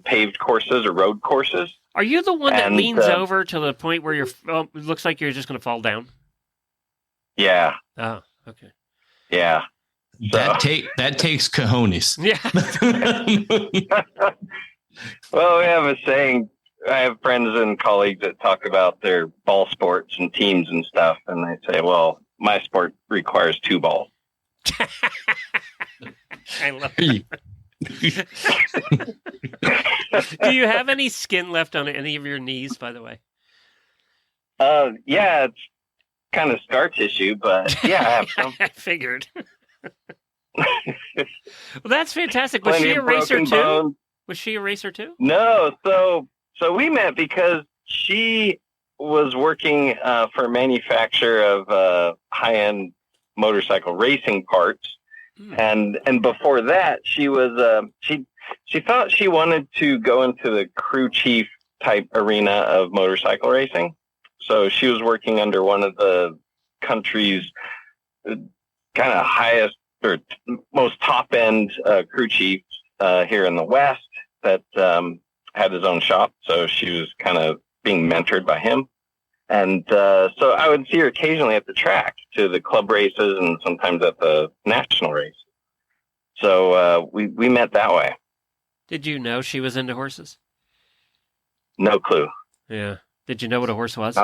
paved courses or road courses. Are you the one that leans over to the point where it looks like you're just going to fall down? Yeah. Oh, okay. Yeah. That takes cojones. Yeah. Well, we have a saying, I have friends and colleagues that talk about their ball sports and teams and stuff, and they say, "Well, my sport requires 2 balls." I love it. Do you have any skin left on any of your knees, by the way? Yeah, it's kind of scar tissue, but yeah, I have some. I figured. Well, that's fantastic. Was Plenty she a of racer broken too? bones. Was she a racer too? No, so we met because she was working for a manufacturer of high-end motorcycle racing parts, and before that, she was she thought she wanted to go into the crew chief type arena of motorcycle racing. So she was working under one of the country's kind of highest or most top end crew chiefs here in the West that had his own shop. So she was kind of being mentored by him. And so I would see her occasionally at the track to the club races and sometimes at the national race. So we met that way. Did you know she was into horses? No clue. Yeah. Did you know what a horse was?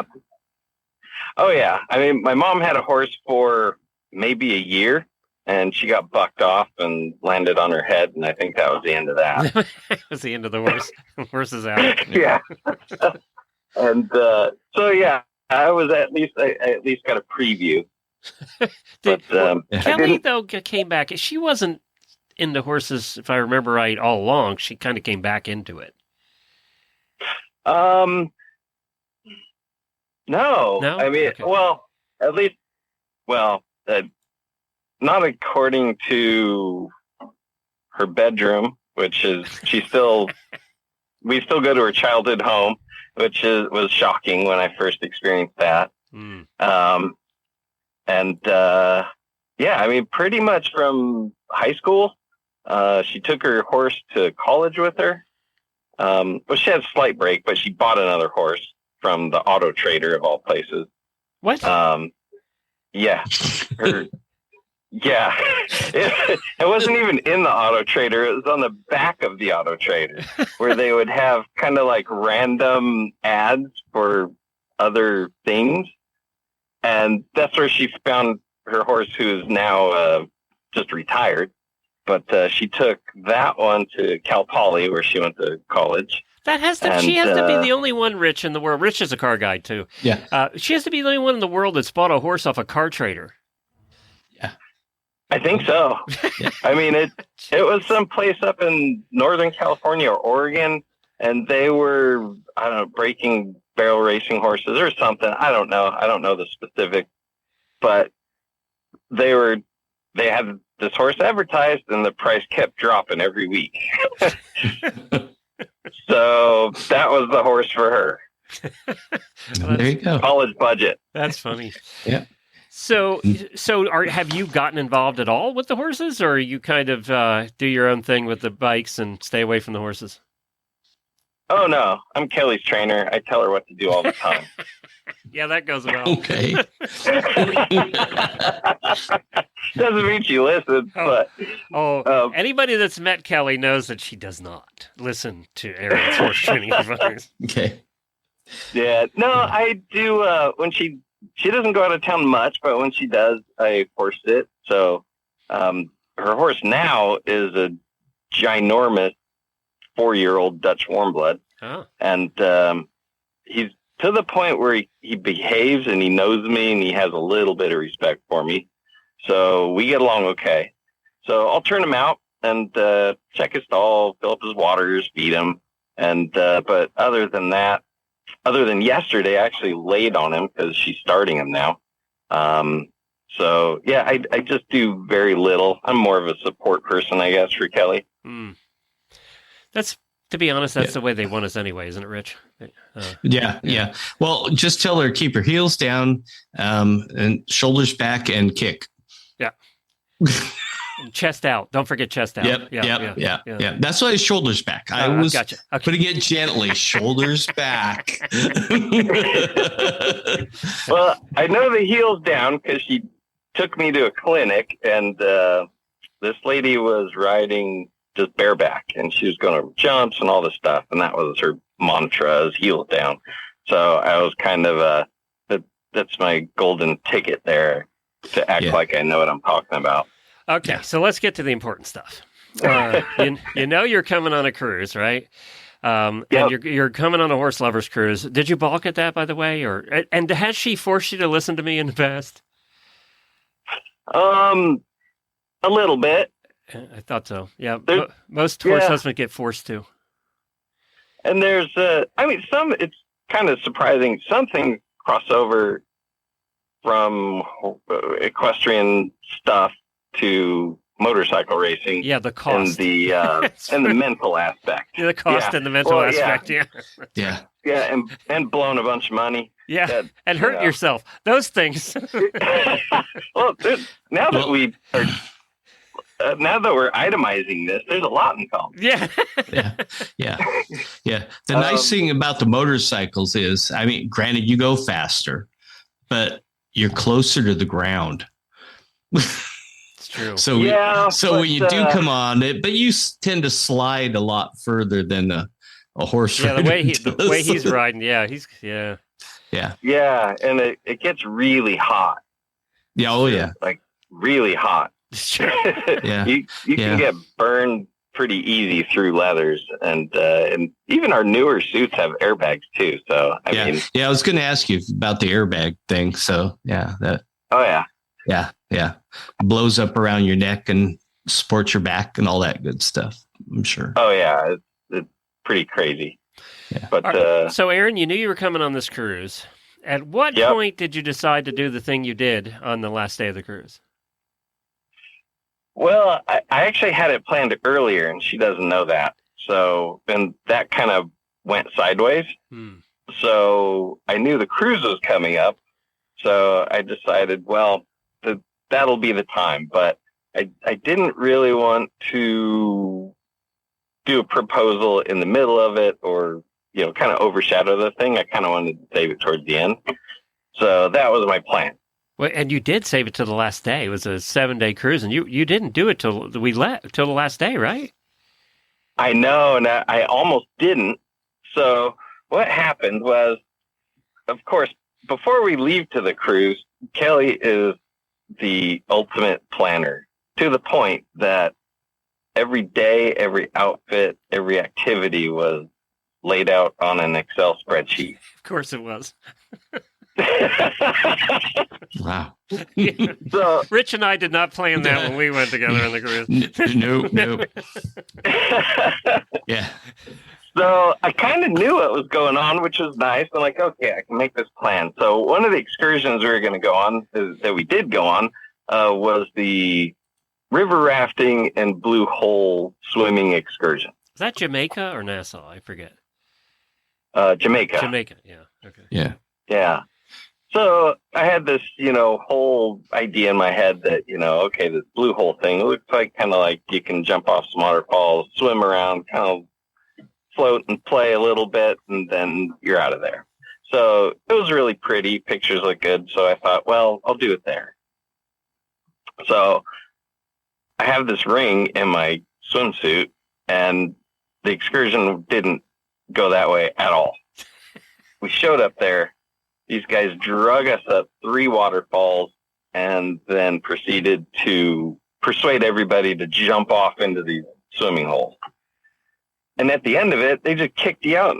Oh, yeah. I mean, my mom had a horse for maybe a year, and she got bucked off and landed on her head, and I think that was the end of that. That was the end of the horse. Horse is out. Yeah. And so, yeah, I at least got a preview. Kelly, though, came back. She wasn't into horses, if I remember right, all along. She kind of came back into it. No. I mean, okay. well, at least, not according to her bedroom, which is we still go to her childhood home, which was shocking when I first experienced that. Yeah, I mean, pretty much from high school, she took her horse to college with her. Well, she had a slight break, but she bought another horse from the Auto Trader of all places. What? Yeah. Yeah. It wasn't even in the Auto Trader. It was on the back of the Auto Trader where they would have kind of like random ads for other things. And that's where she found her horse, who is now just retired. But she took that one to Cal Poly, where she went to college. That has to. She has to be the only one, Rich, in the world. Rich is a car guy too. Yeah. She has to be the only one in the world that's bought a horse off a car trader. Yeah. I think so. I mean, it was some place up in Northern California or Oregon, and they were, I don't know, breaking barrel racing horses or something. I don't know. I don't know the specific, but they had this horse advertised, and the price kept dropping every week. So that was the horse for her. There you go. College budget. That's funny. Yeah. So have you gotten involved at all with the horses, or you kind of do your own thing with the bikes and stay away from the horses? Oh, no. I'm Kelly's trainer. I tell her what to do all the time. Yeah, that goes well. Okay. Doesn't mean she listens, but... anybody that's met Kelly knows that she does not listen to Aaron's horse training advice. Okay. Yeah. No, I do, when she doesn't go out of town much, but when she does, I horse it. So her horse now is a ginormous 4-year-old Dutch warm blood. Oh. And he's to the point where he behaves and he knows me and he has a little bit of respect for me. So we get along okay. So I'll turn him out and check his stall, fill up his waters, feed him. And but other than yesterday, I actually laid on him because she's starting him now. So yeah, I just do very little. I'm more of a support person, I guess, for Kelly. That's, to be honest, that's the way they want us anyway, isn't it, Rich? Yeah. Well, just tell her, keep her heels down, and shoulders back and kick. Yeah. And chest out. Don't forget chest out. Yeah. That's why his shoulders back. I was gotcha. Okay. putting it gently, shoulders back. Well, I know the heels down because she took me to a clinic, and this lady was riding just bareback, and she was going over jumps and all this stuff, and that was her mantra is heels down. So I was kind of that's my golden ticket there to act like I know what I'm talking about. Okay, so let's get to the important stuff. You know you're coming on a cruise, right? And you're coming on a Horselovers Cruise. Did you balk at that, by the way, and has she forced you to listen to me in the past? A little bit. I thought so. Yeah, most horse husbands get forced to. And there's, some. It's kind of surprising. Something crossover from equestrian stuff to motorcycle racing. Yeah, the cost and the and the mental aspect. Yeah, the cost and the mental aspect. Yeah, and blowing a bunch of money. Yeah, and hurt yourself. Those things. Well, now that we're itemizing this, there's a lot involved. Yeah. The nice thing about the motorcycles is, granted, you go faster, but you're closer to the ground. It's true. So when you do come on it, but you tend to slide a lot further than a horse. Yeah, the way he's riding. Yeah, Yeah, and it gets really hot. Yeah, oh yeah. Like really hot. Yeah. You can get burned pretty easy through leathers, and even our newer suits have airbags too. So I mean, I was going to ask you about the airbag thing. So blows up around your neck and supports your back and all that good stuff, I'm sure. Oh yeah, it's pretty crazy. Yeah. But so Aaron, you knew you were coming on this cruise. At what point did you decide to do the thing you did on the last day of the cruise? Well, I actually had it planned earlier, and she doesn't know that. So, and that kind of went sideways. So I knew the cruise was coming up. So I decided, well, that'll be the time. But I didn't really want to do a proposal in the middle of it or, kind of overshadow the thing. I kind of wanted to save it towards the end. So that was my plan. Well, and you did save it to the last day. It was a 7-day cruise, and you didn't do it till the last day, right? I know, and I almost didn't. So what happened was, of course, before we leave to the cruise, Kelly is the ultimate planner, to the point that every day, every outfit, every activity was laid out on an Excel spreadsheet. Of course it was. Wow. So Rich and I did not plan that when we went together on the cruise. No. Yeah. So I kind of knew what was going on, which was nice. I'm like, okay, I can make this plan. So one of the excursions we were going to go on, that we did go on, was the river rafting and blue hole swimming excursion. Is that Jamaica or Nassau? I forget. Jamaica. Jamaica, yeah. Okay. Yeah. Yeah. So I had this, whole idea in my head that, okay, this blue hole thing looks like kind of like you can jump off some waterfalls, swim around, kind of float and play a little bit, and then you're out of there. So it was really pretty. Pictures look good. So I thought, well, I'll do it there. So I have this ring in my swimsuit, and the excursion didn't go that way at all. We showed up there. These guys drug us up 3 waterfalls and then proceeded to persuade everybody to jump off into these swimming holes. And at the end of it, they just kicked you out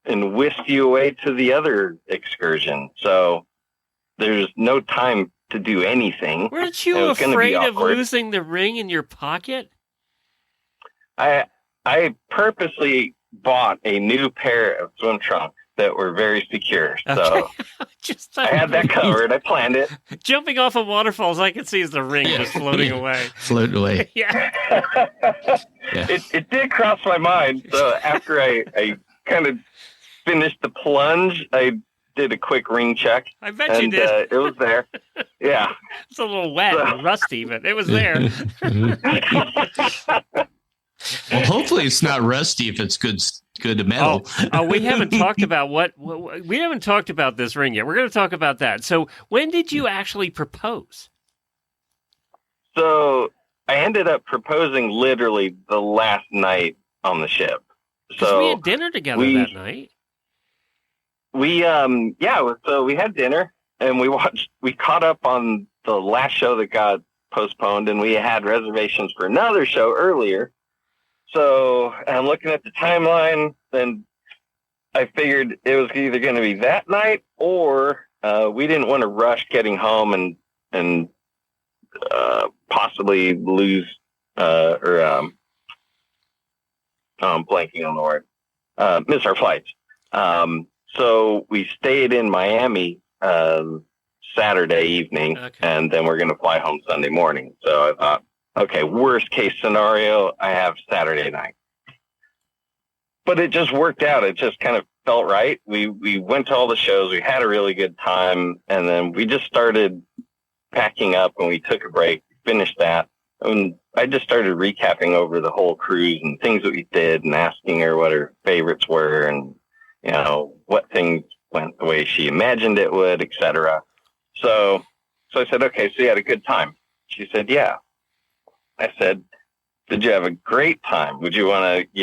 and whisked you away to the other excursion. So there's no time to do anything. Weren't you afraid of losing the ring in your pocket? I purposely bought a new pair of swim trunks that were very secure. So I had that covered. I planned it. Jumping off of waterfalls, I can see as the ring just floating away. Float away. Yeah. It did cross my mind. So after I kind of finished the plunge, I did a quick ring check. I bet you did. It was there. Yeah. It's a little wet and rusty, but it was there. Well, hopefully it's not rusty if it's good metal. Oh, we haven't talked about we haven't talked about this ring yet. We're going to talk about that. So when did you actually propose? So I ended up proposing literally the last night on the ship. So we had dinner together that night. So we had dinner and we caught up on the last show that got postponed, and we had reservations for another show earlier. So I'm looking at the timeline, and I figured it was either going to be that night or we didn't want to rush getting home and possibly lose I'm blanking on the word, miss our flights. So we stayed in Miami Saturday evening, and then we're going to fly home Sunday morning. So I thought, okay, worst case scenario, I have Saturday night. But it just worked out. It just kind of felt right. We went to all the shows. We had a really good time, and then we just started packing up, and we took a break, finished that. And I just started recapping over the whole cruise and things that we did and asking her what her favorites were and, you know, what things went the way she imagined it would, etc. So I said, okay, so you had a good time. She said, yeah. I said, did you have a great time? Would you want to, do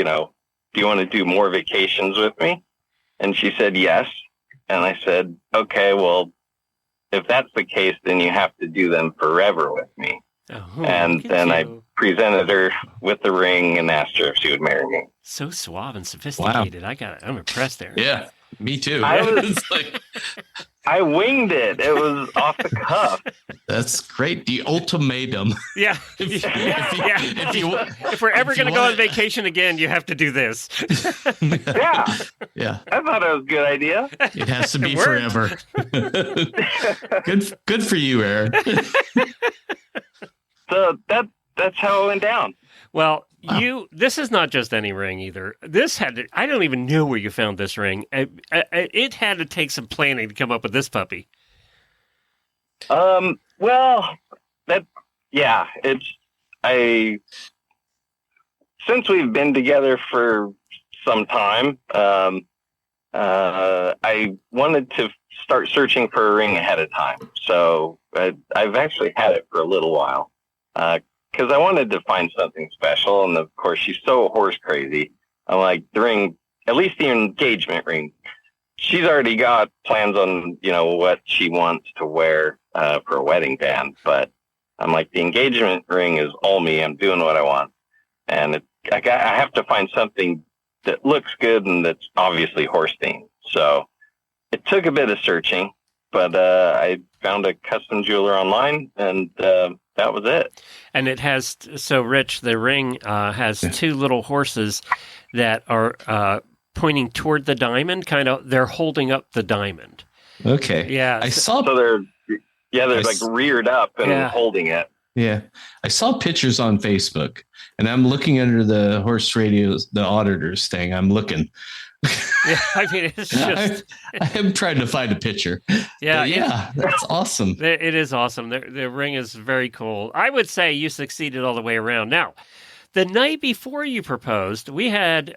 you want to do more vacations with me? And she said, yes. And I said, okay, well, if that's the case, then you have to do them forever with me. Oh, and then I presented her with the ring and asked her if she would marry me. So suave and sophisticated. Wow. I'm impressed there. Yeah, me too. I winged it. It was off the cuff. That's great. The ultimatum. Yeah. If we're ever going to go on vacation again, you have to do this. Yeah. Yeah. I thought it was a good idea. It has to be forever. Good for you, Aaron. So that's how it went down. Well, this is not just any ring either. I don't even know where you found this ring. It had to take some planning to come up with this puppy. Since we've been together for some time, I wanted to start searching for a ring ahead of time. So I've actually had it for a little while. Because I wanted to find something special, and of course she's so horse crazy. I'm like, the ring, at least the engagement ring, she's already got plans on what she wants to wear for a wedding band. But I'm like, the engagement ring is all me. I'm doing what I want, and I have to find something that looks good and that's obviously horse themed. So it took a bit of searching, but I found a custom jeweler online, and that was it. And it has, so Rich, the ring has two little horses that are pointing toward the diamond, they're holding up the diamond. Okay. Yeah. So they're like reared up and holding it. Yeah. I saw pictures on Facebook, and I'm looking under the horse radios, the auditors thing. I'm looking. Yeah, I mean, it's just... I am trying to find a picture. Yeah, that's awesome. It is awesome. The ring is very cool. I would say you succeeded all the way around. Now, the night before you proposed, we had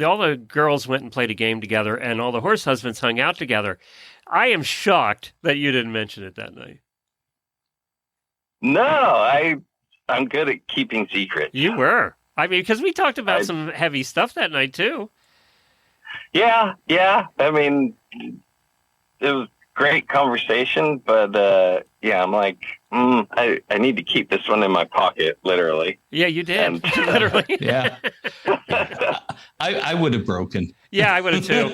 all the girls went and played a game together, and all the horse husbands hung out together. I am shocked that you didn't mention it that night. No, I'm good at keeping secrets. You were. I mean, because we talked about some heavy stuff that night, too. Yeah. I mean, it was great conversation, but I'm like, I need to keep this one in my pocket, literally. Yeah, you did. Literally. Yeah. I would have broken. Yeah, I would have too.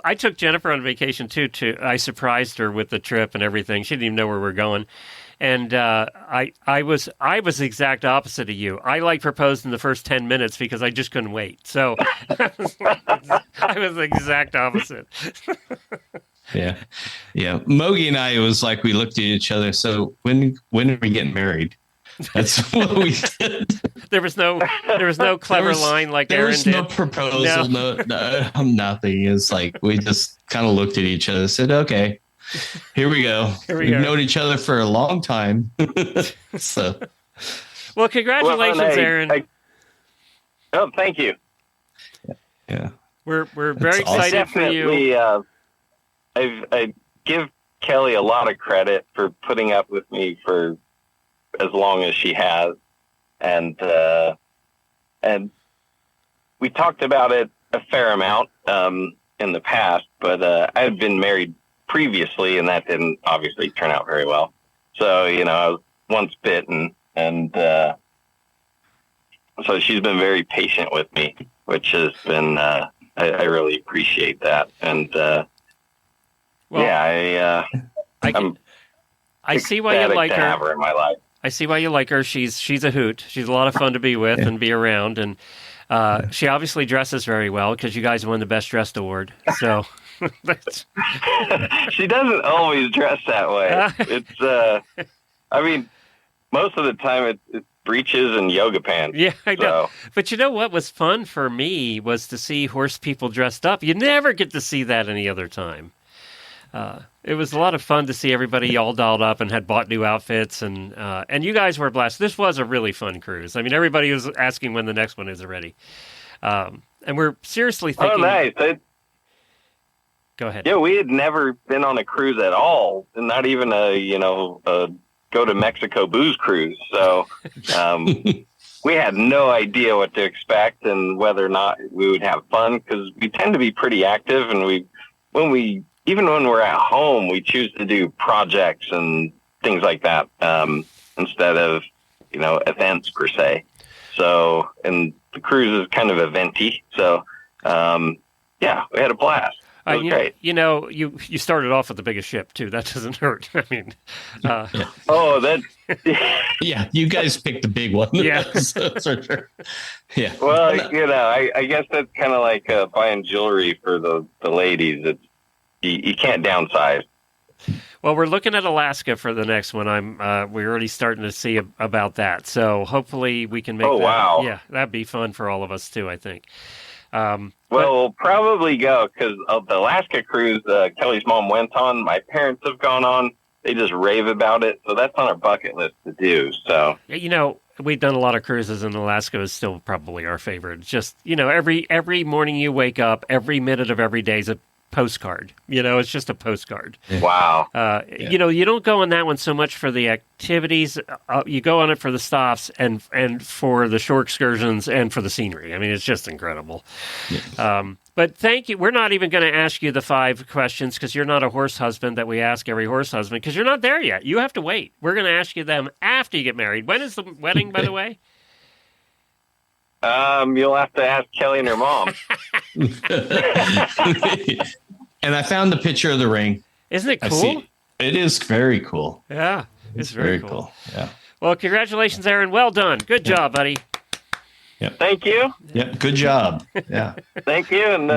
I took Jennifer on vacation too. I surprised her with the trip and everything. She didn't even know where we were going. And I was the exact opposite of you. I proposed in the first 10 minutes because I just couldn't wait. So I was the exact opposite. Yeah. Mogi and I, it was like we looked at each other. So when are we getting married? That's what we did. There was no clever line like Aaron did. There was no proposal, no nothing. It's like we just kind of looked at each other and said, okay. Here we go. We've known each other for a long time. So, well, congratulations, Aaron. Thank you. Yeah, we're very excited for you. I give Kelly a lot of credit for putting up with me for as long as she has, and we talked about it a fair amount in the past, but I had been married previously, and that didn't obviously turn out very well. So, you know, I was once bitten, and so she's been very patient with me, which has been, I really appreciate that. And I see why you like to her. Have her in my life. I see why you like her. She's a hoot. She's a lot of fun to be with and be around. And she obviously dresses very well because you guys won the Best Dressed award. So she doesn't always dress that way. It's, I mean, most of the time it's breeches and yoga pants. Yeah, I know. But you know what was fun for me was to see horse people dressed up. You never get to see that any other time. It was a lot of fun to see everybody all dolled up and had bought new outfits, and you guys were blessed. This was a really fun cruise. I mean, everybody was asking when the next one is already. And we're seriously thinking... Oh, nice. Go ahead. Yeah, we had never been on a cruise at all, and not even a go to Mexico booze cruise. So we had no idea what to expect and whether or not we would have fun, because we tend to be pretty active, and even when we're at home, we choose to do projects and things like that instead of, events per se. So, and the cruise is kind of eventy. So, we had a blast. It was great. You started off with the biggest ship too. That doesn't hurt. I mean, oh, that. Yeah, you guys picked the big one. Yeah, for sure. Yeah. Well, I guess that's kind of like buying jewelry for the ladies. It's you can't downsize. Well, we're looking at Alaska for the next one. We're already starting to see about that. So hopefully we can make. Oh, that. Wow! Yeah, that'd be fun for all of us too, I think. We'll probably go because of the Alaska cruise Kelly's mom went on. My parents have gone on. They just rave about it. So that's on our bucket list to do. So, we've done a lot of cruises, and Alaska is still probably our favorite. It's just, every morning you wake up, every minute of every day is a postcard. It's just a postcard. Wow. You don't go on that one so much for the activities. You go on it for the stops and for the shore excursions and for the scenery. I mean, it's just incredible. Yeah. But thank you. We're not even going to ask you the 5 questions because you're not a horse husband that we ask every horse husband, because you're not there yet. You have to wait. We're going to ask you them after you get married. When is the wedding, by the way? You'll have to ask Kelly and her mom. And I found the picture of the ring. Isn't it cool? It is very cool. Yeah, it's very cool. Yeah. Well, congratulations, Aaron. Well done. Good job, buddy. Yep. Thank you. Yep. Good job. Yeah. Thank you. And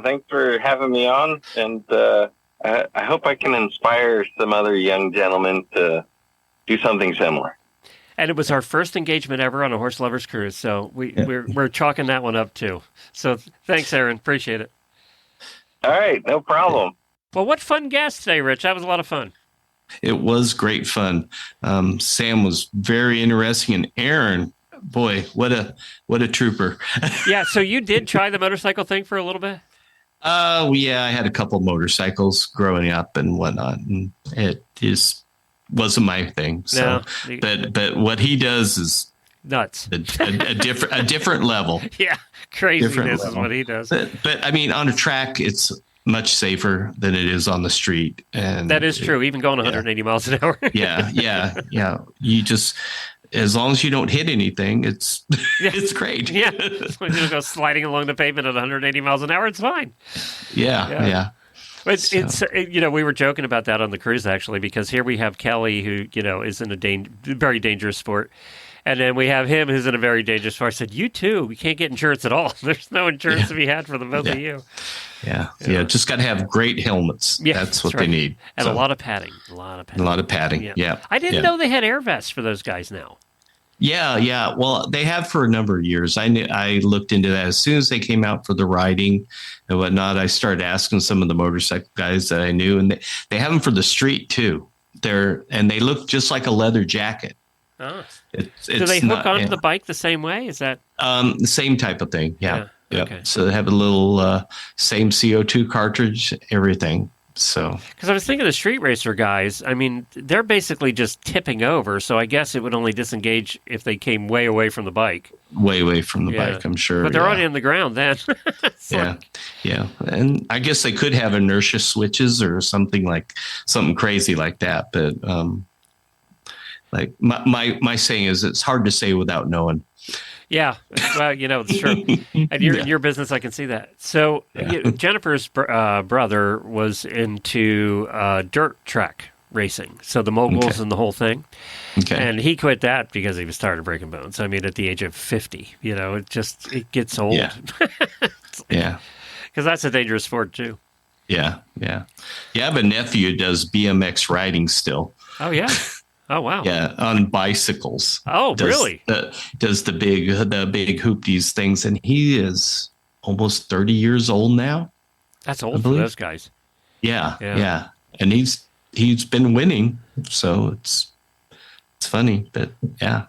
thanks for having me on. And I hope I can inspire some other young gentlemen to do something similar. And it was our first engagement ever on a Horselovers Cruise, so we're chalking that one up too. So thanks, Aaron. Appreciate it. All right, no problem. Well, what fun guest today, Rich. That was a lot of fun. It was great fun. Sam was very interesting, and Aaron, boy, what a trooper. Yeah. So you did try the motorcycle thing for a little bit? I had a couple of motorcycles growing up and whatnot, and it just wasn't my thing. So, but what he does is nuts. A different level. Yeah, craziness is what he does. But I mean, on a track, it's much safer than it is on the street, and that is true. Even going 180 miles an hour. Yeah. You just, as long as you don't hit anything, it's great. Yeah, when you go sliding along the pavement at 180 miles an hour, it's fine. Yeah. It's we were joking about that on the cruise, actually, because here we have Kelly, who, is in a very dangerous sport. And then we have him, who's in a very dangerous sport. I said, you too, we can't get insurance at all. There's no insurance to be had for the both of you. Yeah. Just got to have great helmets. Yeah, that's what they need. And a lot of padding. A lot of padding. Yeah. I didn't know they had air vests for those guys now. Yeah. Well, they have for a number of years. I looked into that as soon as they came out for the riding and whatnot. I started asking some of the motorcycle guys that I knew, and they have them for the street too. They look just like a leather jacket. Oh. Do they hook onto the bike the same way? Is that the same type of thing? Yeah. Okay. So they have a little same CO2 cartridge, everything. So, because I was thinking the street racer guys, I mean, they're basically just tipping over. So I guess it would only disengage if they came way away from the bike. Way away from the bike, I'm sure. But they're already on the ground then. Yeah. And I guess they could have inertia switches or something crazy like that. But like my saying is, it's hard to say without knowing. Yeah, well, it's true. And in your business, I can see that. So Jennifer's brother was into dirt track racing, so the moguls and the whole thing. Okay. And he quit that because he was tired of breaking bones. I mean, at the age of 50, it gets old. Yeah. Yeah. Because that's a dangerous sport, too. Yeah. Yeah. Yeah, I have a nephew who does BMX riding still. Oh, yeah. Oh, wow. Yeah, on bicycles. Oh, really? Does the big hoopties things, and he is almost 30 years old now. That's old for those guys. Yeah. And he's been winning, so it's funny, but yeah.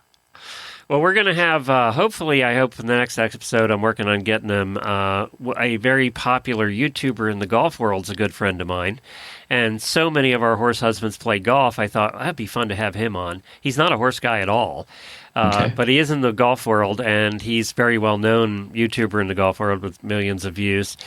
Well, we're going to have, hopefully, I hope in the next episode, I'm working on getting them a very popular YouTuber in the golf world is a good friend of mine. And so many of our horse husbands play golf, I thought that'd be fun to have him on. He's not a horse guy at all, but he is in the golf world, and he's very well-known YouTuber in the golf world with millions of views.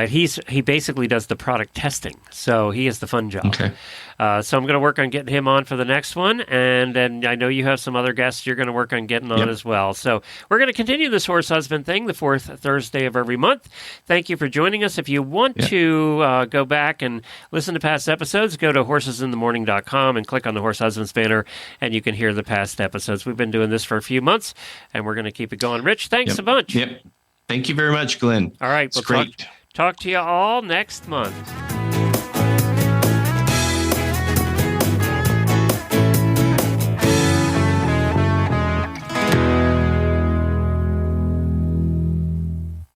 He basically does the product testing, so he has the fun job. Okay. So I'm going to work on getting him on for the next one, and I know you have some other guests you're going to work on getting on as well. So we're going to continue this horse husband thing the fourth Thursday of every month. Thank you for joining us. If you want to go back and listen to past episodes, go to horsesinthemorning.com and click on the Horse Husbands banner, and you can hear the past episodes. We've been doing this for a few months, and we're going to keep it going. Rich, thanks a bunch. Yep. Thank you very much, Glenn. All right. It's great. Talk to you all next month.